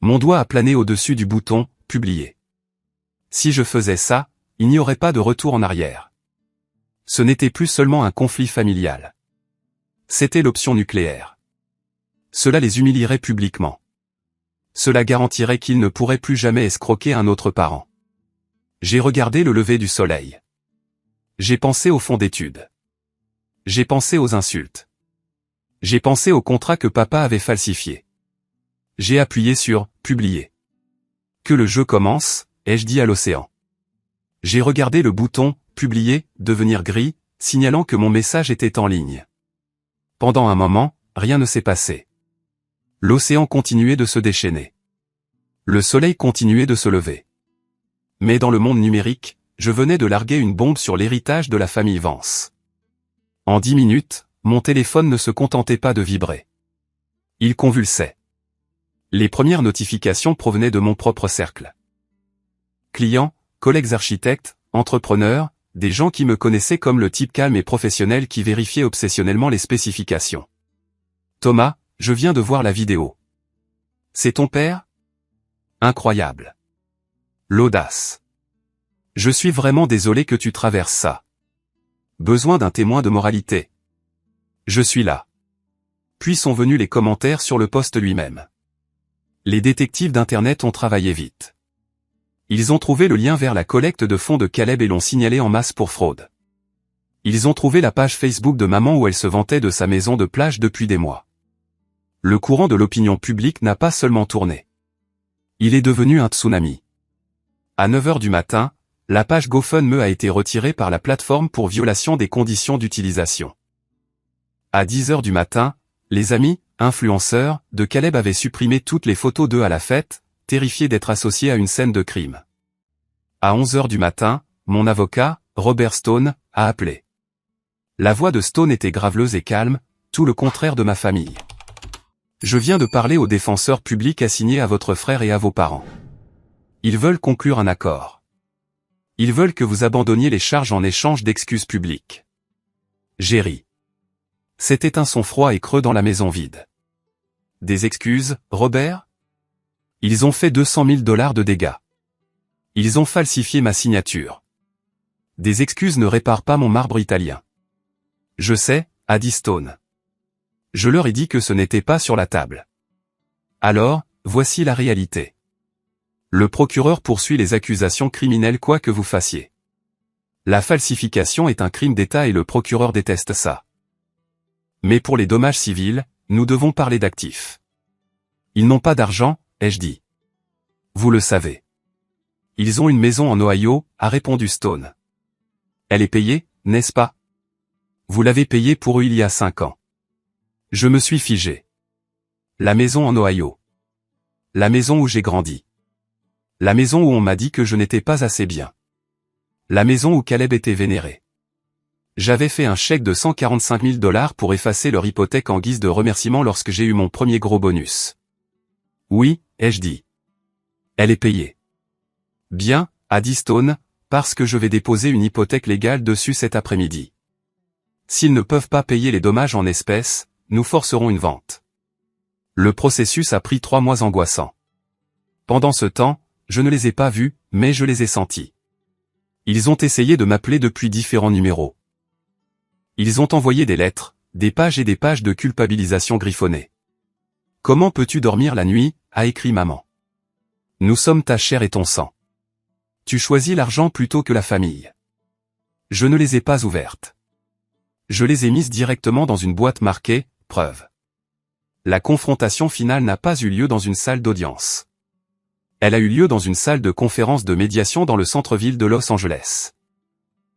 Mon doigt a plané au-dessus du bouton, publier. Si je faisais ça, il n'y aurait pas de retour en arrière. Ce n'était plus seulement un conflit familial. C'était l'option nucléaire. Cela les humilierait publiquement. Cela garantirait qu'ils ne pourraient plus jamais escroquer un autre parent. J'ai regardé le lever du soleil. J'ai pensé au fond d'études. J'ai pensé aux insultes. J'ai pensé au contrat que papa avait falsifié. J'ai appuyé sur « Publier ». Que le jeu commence, ai-je dit à l'océan. J'ai regardé le bouton « Publier » devenir gris, signalant que mon message était en ligne. Pendant un moment, rien ne s'est passé. L'océan continuait de se déchaîner. Le soleil continuait de se lever. Mais dans le monde numérique, je venais de larguer une bombe sur l'héritage de la famille Vance. En 10 minutes, mon téléphone ne se contentait pas de vibrer. Il convulsait. Les premières notifications provenaient de mon propre cercle. Clients, collègues architectes, entrepreneurs, des gens qui me connaissaient comme le type calme et professionnel qui vérifiait obsessionnellement les spécifications. Thomas, je viens de voir la vidéo. C'est ton père? Incroyable. L'audace. Je suis vraiment désolé que tu traverses ça. Besoin d'un témoin de moralité. Je suis là. Puis sont venus les commentaires sur le post lui-même. Les détectives d'Internet ont travaillé vite. Ils ont trouvé le lien vers la collecte de fonds de Caleb et l'ont signalé en masse pour fraude. Ils ont trouvé la page Facebook de maman où elle se vantait de sa maison de plage depuis des mois. Le courant de l'opinion publique n'a pas seulement tourné. Il est devenu un tsunami. À 9 h du matin, la page GoFundMe a été retirée par la plateforme pour violation des conditions d'utilisation. À 10 h du matin, les amis, influenceurs, de Caleb avaient supprimé toutes les photos d'eux à la fête, terrifiés d'être associés à une scène de crime. À 11 heures du matin, mon avocat, Robert Stone, a appelé. La voix de Stone était graveleuse et calme, tout le contraire de ma famille. Je viens de parler au défenseur public assigné à votre frère et à vos parents. Ils veulent conclure un accord. Ils veulent que vous abandonniez les charges en échange d'excuses publiques. J'ai ri. C'était un son froid et creux dans la maison vide. Des excuses, Robert? Ils ont fait 200 000 $ de dégâts. Ils ont falsifié ma signature. Des excuses ne réparent pas mon marbre italien. Je sais, a dit Stone. Je leur ai dit que ce n'était pas sur la table. Alors, voici la réalité. Le procureur poursuit les accusations criminelles quoi que vous fassiez. La falsification est un crime d'État et le procureur déteste ça. Mais pour les dommages civils, nous devons parler d'actifs. Ils n'ont pas d'argent, ai-je dit. Vous le savez. Ils ont une maison en Ohio, a répondu Stone. Elle est payée, n'est-ce pas? Vous l'avez payée pour eux il y a 5 ans. Je me suis figé. La maison en Ohio. La maison où j'ai grandi. La maison où on m'a dit que je n'étais pas assez bien. La maison où Caleb était vénéré. J'avais fait un chèque de 145 000 $ pour effacer leur hypothèque en guise de remerciement lorsque j'ai eu mon premier gros bonus. Oui, ai-je dit. Elle est payée. Bien, a dit Stone, parce que je vais déposer une hypothèque légale dessus cet après-midi. S'ils ne peuvent pas payer les dommages en espèces, nous forcerons une vente. Le processus a pris 3 mois angoissants. Pendant ce temps, je ne les ai pas vus, mais je les ai sentis. Ils ont essayé de m'appeler depuis différents numéros. Ils ont envoyé des lettres, des pages et des pages de culpabilisation griffonnées. « Comment peux-tu dormir la nuit ?» a écrit maman. « Nous sommes ta chair et ton sang. Tu choisis l'argent plutôt que la famille. » Je ne les ai pas ouvertes. Je les ai mises directement dans une boîte marquée « Preuve ». La confrontation finale n'a pas eu lieu dans une salle d'audience. Elle a eu lieu dans une salle de conférence de médiation dans le centre-ville de Los Angeles.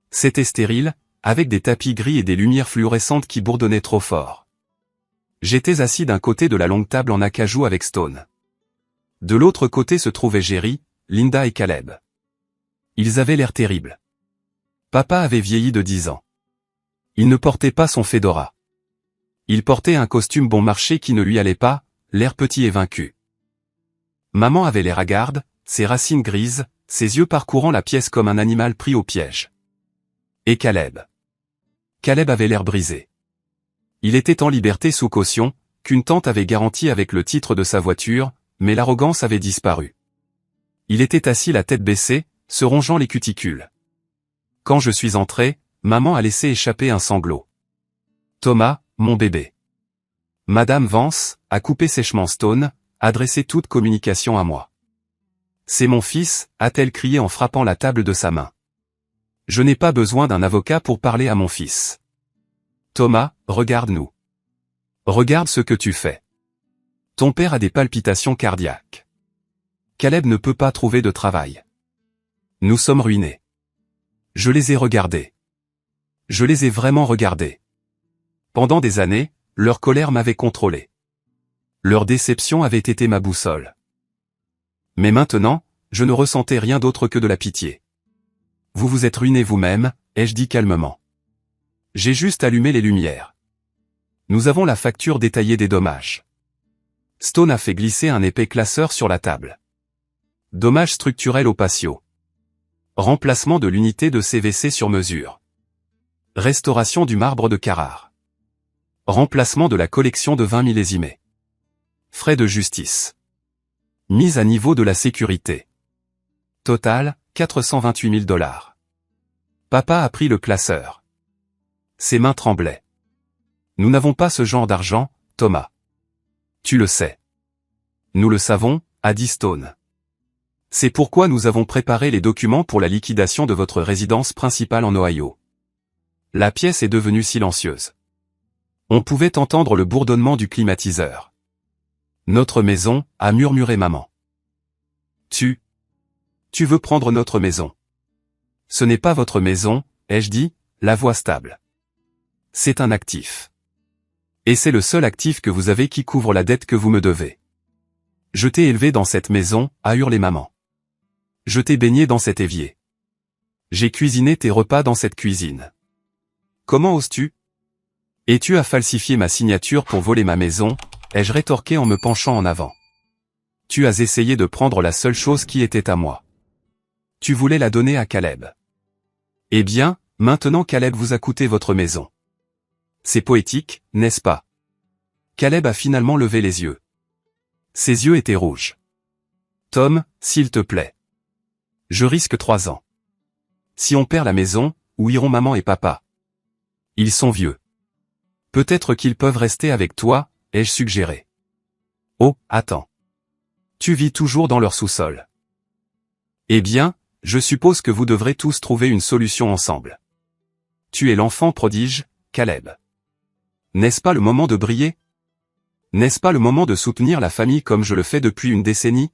C'était stérile, avec des tapis gris et des lumières fluorescentes qui bourdonnaient trop fort. J'étais assis d'un côté de la longue table en acajou avec Stone. De l'autre côté se trouvaient Jerry, Linda et Caleb. Ils avaient l'air terribles. Papa avait vieilli de 10 ans. Il ne portait pas son fedora. Il portait un costume bon marché qui ne lui allait pas, l'air petit et vaincu. Maman avait l'air hagarde, ses racines grises, ses yeux parcourant la pièce comme un animal pris au piège. Et Caleb. Caleb avait l'air brisé. Il était en liberté sous caution, qu'une tante avait garanti avec le titre de sa voiture, mais l'arrogance avait disparu. Il était assis la tête baissée, se rongeant les cuticules. Quand je suis entré, maman a laissé échapper un sanglot. Thomas, mon bébé. Madame Vance, a coupé sèchement Stone, adressé toute communication à moi. C'est mon fils, a-t-elle crié en frappant la table de sa main. Je n'ai pas besoin d'un avocat pour parler à mon fils. Thomas, regarde-nous. Regarde ce que tu fais. Ton père a des palpitations cardiaques. Caleb ne peut pas trouver de travail. Nous sommes ruinés. Je les ai regardés. Je les ai vraiment regardés. Pendant des années, leur colère m'avait contrôlé. Leur déception avait été ma boussole. Mais maintenant, je ne ressentais rien d'autre que de la pitié. Vous vous êtes ruinés vous-même, ai-je dit calmement. J'ai juste allumé les lumières. Nous avons la facture détaillée des dommages. Stone a fait glisser un épais classeur sur la table. Dommages structurels au patio. Remplacement de l'unité de CVC sur mesure. Restauration du marbre de Carrare. Remplacement de la collection de 20 millésimés. Frais de justice. Mise à niveau de la sécurité. Total, 428 000 $. Papa a pris le classeur. Ses mains tremblaient. Nous n'avons pas ce genre d'argent, Thomas. Tu le sais. Nous le savons, a dit Stone. C'est pourquoi nous avons préparé les documents pour la liquidation de votre résidence principale en Ohio. La pièce est devenue silencieuse. On pouvait entendre le bourdonnement du climatiseur. Notre maison, a murmuré maman. Tu veux prendre notre maison. Ce n'est pas votre maison, ai-je dit, la voix stable. C'est un actif. Et c'est le seul actif que vous avez qui couvre la dette que vous me devez. Je t'ai élevé dans cette maison, a hurlé maman. Je t'ai baigné dans cet évier. J'ai cuisiné tes repas dans cette cuisine. Comment oses-tu? Et tu as falsifié ma signature pour voler ma maison, ai-je rétorqué en me penchant en avant. Tu as essayé de prendre la seule chose qui était à moi. Tu voulais la donner à Caleb. Eh bien, maintenant Caleb vous a coûté votre maison. C'est poétique, n'est-ce pas? Caleb a finalement levé les yeux. Ses yeux étaient rouges. Tom, s'il te plaît. Je risque 3 ans. Si on perd la maison, où iront maman et papa? Ils sont vieux. Peut-être qu'ils peuvent rester avec toi, ai-je suggéré. Oh, attends. Tu vis toujours dans leur sous-sol. Eh bien, je suppose que vous devrez tous trouver une solution ensemble. Tu es l'enfant prodige, Caleb. N'est-ce pas le moment de briller? N'est-ce pas le moment de soutenir la famille comme je le fais depuis une décennie?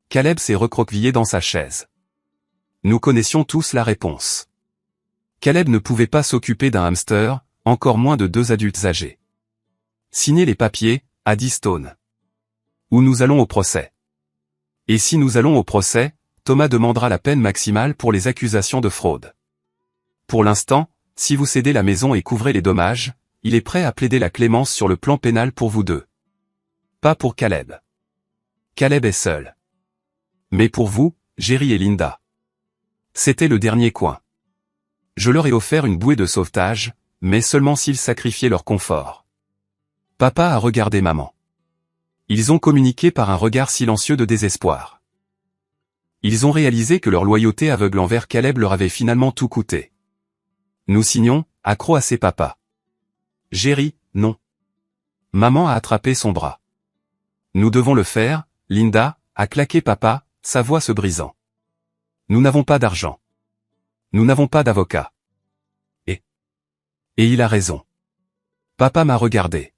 Caleb s'est recroquevillé dans sa chaise. Nous connaissions tous la réponse. Caleb ne pouvait pas s'occuper d'un hamster, encore moins de 2 adultes âgés. Signez les papiers, a dit Stone. Ou nous allons au procès. Et si nous allons au procès, Thomas demandera la peine maximale pour les accusations de fraude. Pour l'instant, si vous cédez la maison et couvrez les dommages, il est prêt à plaider la clémence sur le plan pénal pour vous deux. Pas pour Caleb. Caleb est seul. Mais pour vous, Jerry et Linda. C'était le dernier coin. Je leur ai offert une bouée de sauvetage, mais seulement s'ils sacrifiaient leur confort. Papa a regardé maman. Ils ont communiqué par un regard silencieux de désespoir. Ils ont réalisé que leur loyauté aveugle envers Caleb leur avait finalement tout coûté. Nous signons, accro à ses papas. Jerry, non. Maman a attrapé son bras. Nous devons le faire, Linda, a claqué papa, sa voix se brisant. Nous n'avons pas d'argent. Nous n'avons pas d'avocat. Et il a raison. Papa m'a regardé.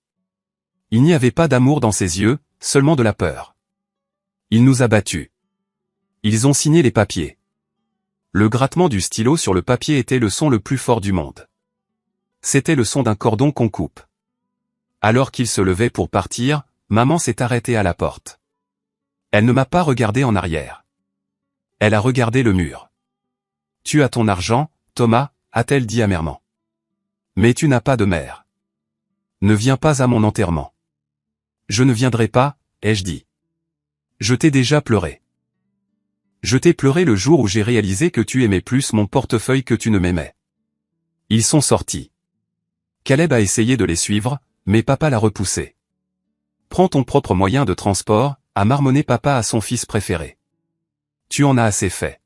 Il n'y avait pas d'amour dans ses yeux, seulement de la peur. Il nous a battus. Ils ont signé les papiers. Le grattement du stylo sur le papier était le son le plus fort du monde. C'était le son d'un cordon qu'on coupe. Alors qu'il se levait pour partir, maman s'est arrêtée à la porte. Elle ne m'a pas regardé en arrière. Elle a regardé le mur. Tu as ton argent, Thomas, a-t-elle dit amèrement. Mais tu n'as pas de mère. Ne viens pas à mon enterrement. Je ne viendrai pas, ai-je dit. Je t'ai déjà pleuré. Je t'ai pleuré le jour où j'ai réalisé que tu aimais plus mon portefeuille que tu ne m'aimais. Ils sont sortis. Caleb a essayé de les suivre, mais papa l'a repoussé. Prends ton propre moyen de transport, a marmonné papa à son fils préféré. Tu en as assez fait.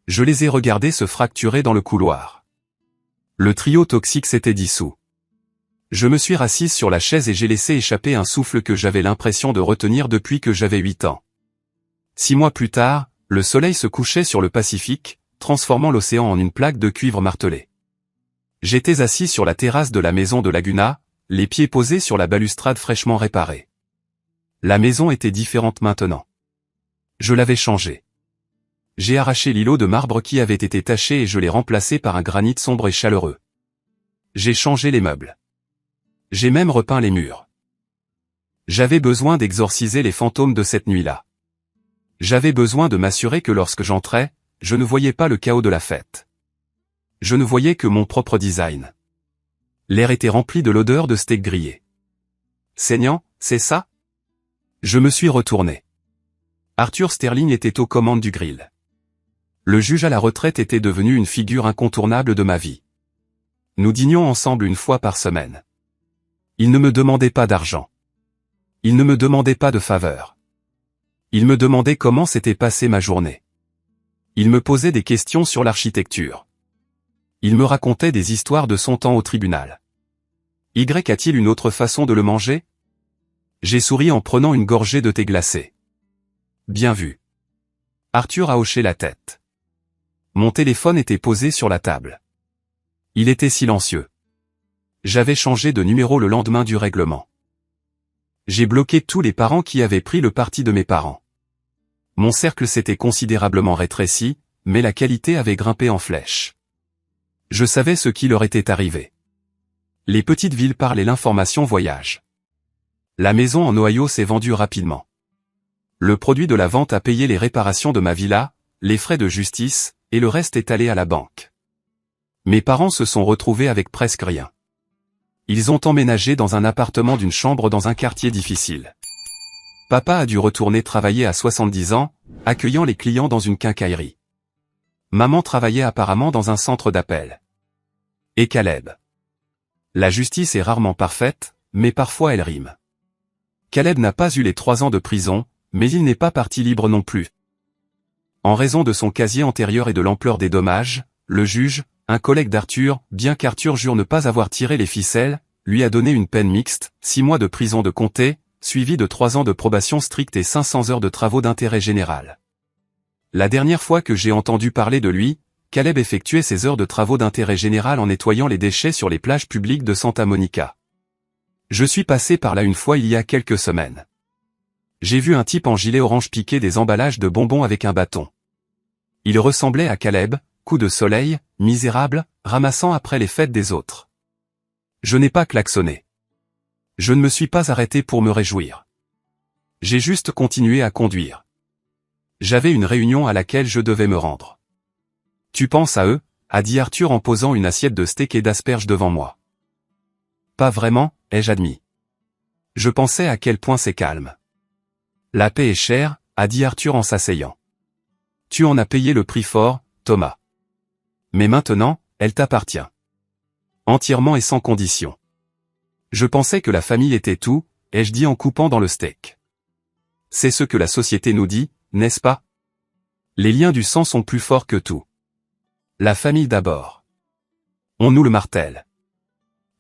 Je les ai regardés se fracturer dans le couloir. Le trio toxique s'était dissous. Je me suis rassise sur la chaise et j'ai laissé échapper un souffle que j'avais l'impression de retenir depuis que j'avais 8 ans. 6 mois plus tard, le soleil se couchait sur le Pacifique, transformant l'océan en une plaque de cuivre martelé. J'étais assis sur la terrasse de la maison de Laguna, les pieds posés sur la balustrade fraîchement réparée. La maison était différente maintenant. Je l'avais changée. J'ai arraché l'îlot de marbre qui avait été taché et je l'ai remplacé par un granit sombre et chaleureux. J'ai changé les meubles. J'ai même repeint les murs. J'avais besoin d'exorciser les fantômes de cette nuit-là. J'avais besoin de m'assurer que lorsque j'entrais, je ne voyais pas le chaos de la fête. Je ne voyais que mon propre design. L'air était rempli de l'odeur de steak grillé. Saignant, c'est ça? Je me suis retourné. Arthur Sterling était aux commandes du grill. Le juge à la retraite était devenu une figure incontournable de ma vie. Nous dînions ensemble une fois par semaine. Il ne me demandait pas d'argent. Il ne me demandait pas de faveur. Il me demandait comment s'était passée ma journée. Il me posait des questions sur l'architecture. Il me racontait des histoires de son temps au tribunal. Y a-t-il une autre façon de le manger? J'ai souri en prenant une gorgée de thé glacé. Bien vu. Arthur a hoché la tête. Mon téléphone était posé sur la table. Il était silencieux. J'avais changé de numéro le lendemain du règlement. J'ai bloqué tous les parents qui avaient pris le parti de mes parents. Mon cercle s'était considérablement rétréci, mais la qualité avait grimpé en flèche. Je savais ce qui leur était arrivé. Les petites villes parlent et l'information voyage. La maison en Ohio s'est vendue rapidement. Le produit de la vente a payé les réparations de ma villa, les frais de justice, et le reste est allé à la banque. Mes parents se sont retrouvés avec presque rien. Ils ont emménagé dans un appartement d'une chambre dans un quartier difficile. Papa a dû retourner travailler à 70 ans, accueillant les clients dans une quincaillerie. Maman travaillait apparemment dans un centre d'appel. Et Caleb. La justice est rarement parfaite, mais parfois elle rime. Caleb n'a pas eu les 3 ans de prison, mais il n'est pas parti libre non plus. En raison de son casier antérieur et de l'ampleur des dommages, le juge, un collègue d'Arthur, bien qu'Arthur jure ne pas avoir tiré les ficelles, lui a donné une peine mixte, 6 mois de prison de comté, suivi de 3 ans de probation stricte et 500 heures de travaux d'intérêt général. La dernière fois que j'ai entendu parler de lui, Caleb effectuait ses heures de travaux d'intérêt général en nettoyant les déchets sur les plages publiques de Santa Monica. Je suis passé par là une fois il y a quelques semaines. J'ai vu un type en gilet orange piquer des emballages de bonbons avec un bâton. Il ressemblait à Caleb, coup de soleil, misérable, ramassant après les fêtes des autres. Je n'ai pas klaxonné. Je ne me suis pas arrêté pour me réjouir. J'ai juste continué à conduire. J'avais une réunion à laquelle je devais me rendre. Tu penses à eux, a dit Arthur en posant une assiette de steak et d'asperges devant moi. Pas vraiment, ai-je admis. Je pensais à quel point c'est calme. La paix est chère, a dit Arthur en s'asseyant. Tu en as payé le prix fort, Thomas. Mais maintenant, elle t'appartient. Entièrement et sans condition. Je pensais que la famille était tout, ai-je dit en coupant dans le steak. C'est ce que la société nous dit, n'est-ce pas? Les liens du sang sont plus forts que tout. La famille d'abord. On nous le martèle.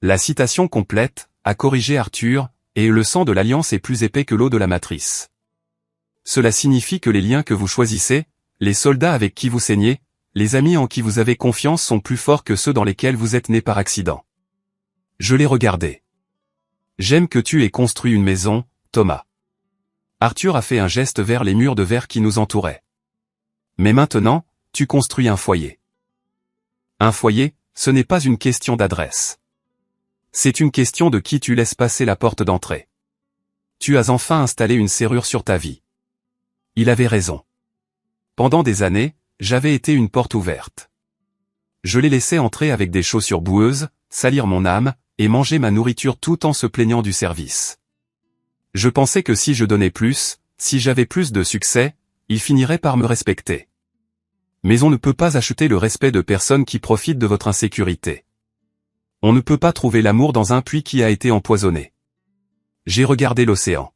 La citation complète, a corrigé Arthur, et le sang de l'alliance est plus épais que l'eau de la matrice. Cela signifie que les liens que vous choisissez, les soldats avec qui vous saignez, les amis en qui vous avez confiance sont plus forts que ceux dans lesquels vous êtes nés par accident. Je l'ai regardé. J'aime que tu aies construit une maison, Thomas. Arthur a fait un geste vers les murs de verre qui nous entouraient. Mais maintenant, tu construis un foyer. Un foyer, ce n'est pas une question d'adresse. C'est une question de qui tu laisses passer la porte d'entrée. Tu as enfin installé une serrure sur ta vie. Il avait raison. Pendant des années, j'avais été une porte ouverte. Je l'ai laissé entrer avec des chaussures boueuses, salir mon âme, et manger ma nourriture tout en se plaignant du service. Je pensais que si je donnais plus, si j'avais plus de succès, il finirait par me respecter. Mais on ne peut pas acheter le respect de personnes qui profitent de votre insécurité. On ne peut pas trouver l'amour dans un puits qui a été empoisonné. J'ai regardé l'océan.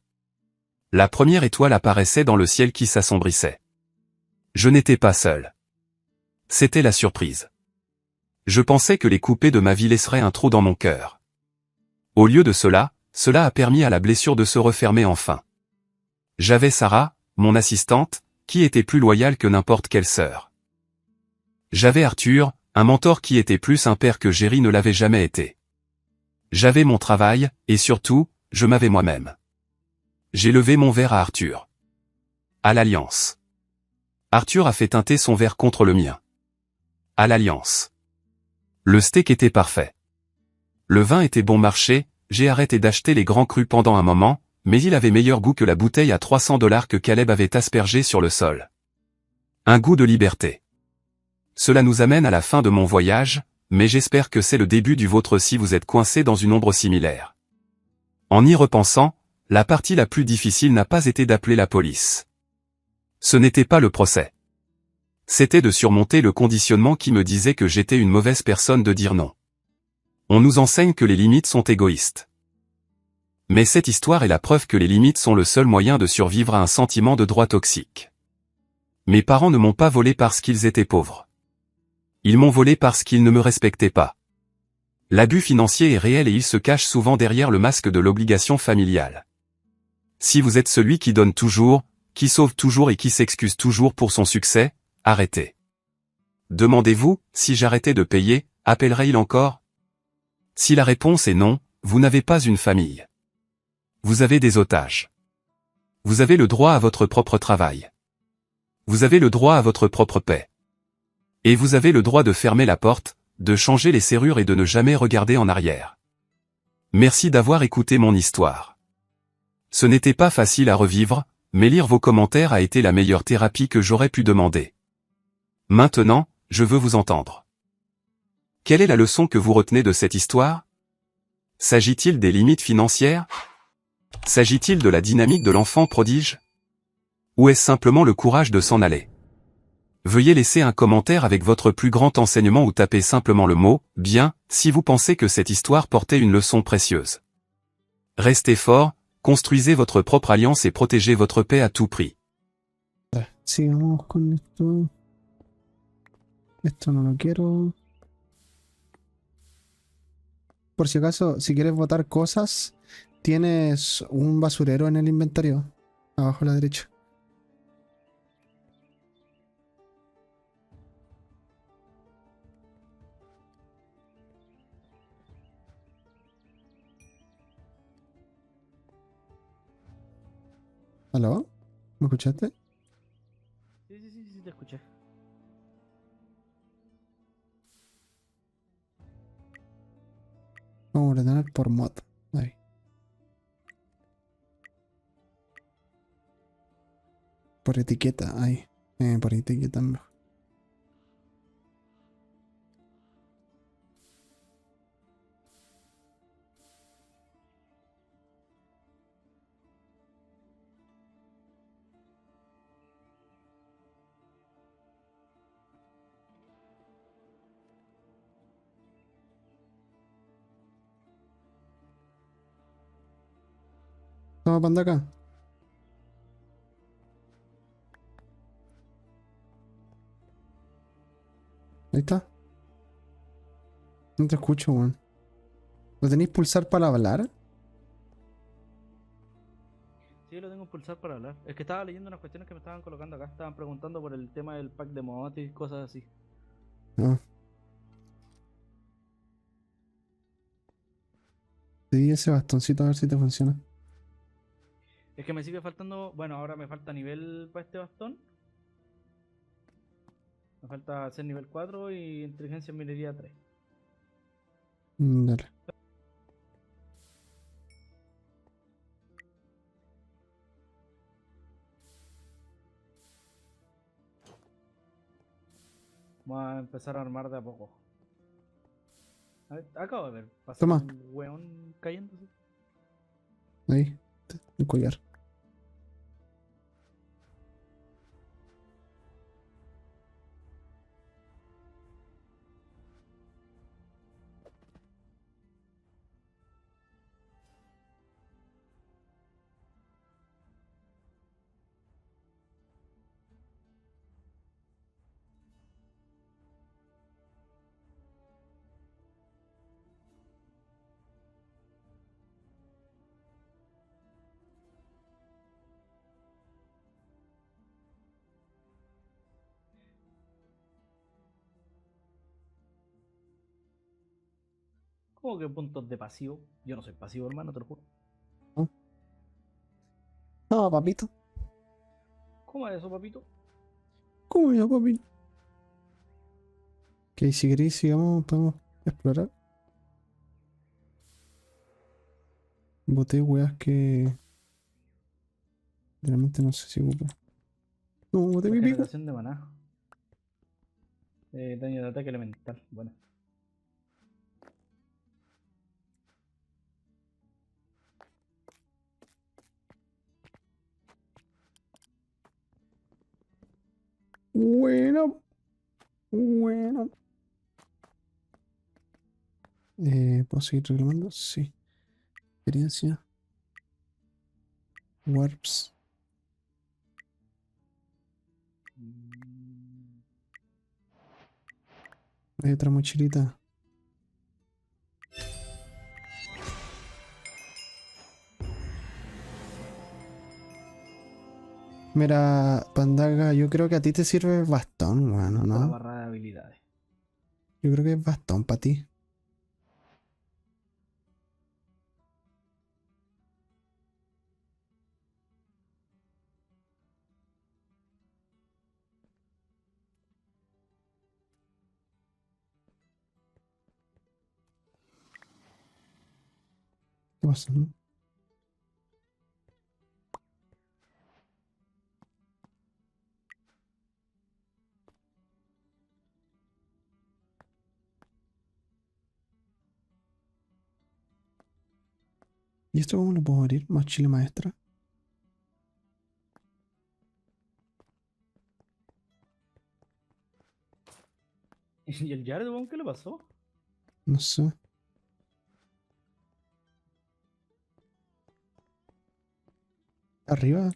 La première étoile apparaissait dans le ciel qui s'assombrissait. Je n'étais pas seul. C'était la surprise. Je pensais que les coupés de ma vie laisseraient un trou dans mon cœur. Au lieu de cela, cela a permis à la blessure de se refermer enfin. J'avais Sarah, mon assistante, qui était plus loyale que n'importe quelle sœur. J'avais Arthur, un mentor qui était plus un père que Jerry ne l'avait jamais été. J'avais mon travail, et surtout, je m'avais moi-même. J'ai levé mon verre à Arthur. À l'Alliance. Arthur a fait teinter son verre contre le mien. À l'Alliance. Le steak était parfait. Le vin était bon marché, j'ai arrêté d'acheter les grands crus pendant un moment, mais il avait meilleur goût que la bouteille à $300 que Caleb avait aspergée sur le sol. Un goût de liberté. Cela nous amène à la fin de mon voyage, mais j'espère que c'est le début du vôtre si vous êtes coincé dans une ombre similaire. En y repensant, la partie la plus difficile n'a pas été d'appeler la police. Ce n'était pas le procès. C'était de surmonter le conditionnement qui me disait que j'étais une mauvaise personne de dire non. On nous enseigne que les limites sont égoïstes. Mais cette histoire est la preuve que les limites sont le seul moyen de survivre à un sentiment de droit toxique. Mes parents ne m'ont pas volé parce qu'ils étaient pauvres. Ils m'ont volé parce qu'ils ne me respectaient pas. L'abus financier est réel et il se cache souvent derrière le masque de l'obligation familiale. Si vous êtes celui qui donne toujours, qui sauve toujours et qui s'excuse toujours pour son succès, arrêtez. Demandez-vous, si j'arrêtais de payer, appellerait-il encore? Si la réponse est non, vous n'avez pas une famille. Vous avez des otages. Vous avez le droit à votre propre travail. Vous avez le droit à votre propre paix. Et vous avez le droit de fermer la porte, de changer les serrures et de ne jamais regarder en arrière. Merci d'avoir écouté mon histoire. Ce n'était pas facile à revivre, Mais lire vos commentaires a été la meilleure thérapie que j'aurais pu demander. Maintenant, je veux vous entendre. Quelle est la leçon que vous retenez de cette histoire? S'agit-il des limites financières? S'agit-il de la dynamique de l'enfant prodige? Ou est-ce simplement le courage de s'en aller? Veuillez laisser un commentaire avec votre plus grand enseignement ou tapez simplement le mot « bien » si vous pensez que cette histoire portait une leçon précieuse. Restez fort, construisez votre propre alliance et protégez votre paix à tout prix. Sigamos con esto. Esto no lo quiero. Por si acaso, si quieres botar cosas, tienes un basurero en el inventario. Abajo a la derecha. ¿Aló? ¿Me escuchaste? Sí, te escuché. Vamos a ordenar por mod. Ahí. Por etiqueta, ahí. Por etiqueta mejor. Toma panda acá. Ahí está. No te escucho, weón. ¿Lo tenéis pulsar para hablar? Sí, lo tengo que pulsar para hablar. Es que estaba leyendo unas cuestiones que me estaban colocando acá. Estaban preguntando por el tema del pack de mods y cosas así. No. Sí, ese bastoncito a ver si te funciona. Es que me sigue faltando. Bueno, ahora me falta nivel para este bastón. Me falta hacer nivel 4 y inteligencia en minería 3. Dale. Vamos a empezar a armar de a poco. A ver, acabo de ver. Pasar Toma. un weón cayéndose. Ahí. El collar. ¿Cómo que puntos de pasivo? Yo no soy pasivo, hermano, te lo juro. No, no, papito. ¿Cómo es eso, papito? ¿Cómo ya, papito? Ok, si queréis, sigamos, podemos explorar. Boté weas que realmente no sé si ocupo. No, boté mi pico. Regeneración de maná. Daño de ataque elemental. Bueno. Bueno, bueno. ¿Puedo seguir reclamando? Sí. Experiencia. Warps. Mm, Hay otra mochilita. Mira, Pandaga, yo creo que a ti te sirve bastón, bueno, La ¿no? barra de habilidades. Yo creo que es bastón para ti. ¿Qué pasa, no? ¿Y esto cómo lo puedo abrir? Más chile maestra. ¿Y el Jared, weón, qué le pasó? No sé. Arriba.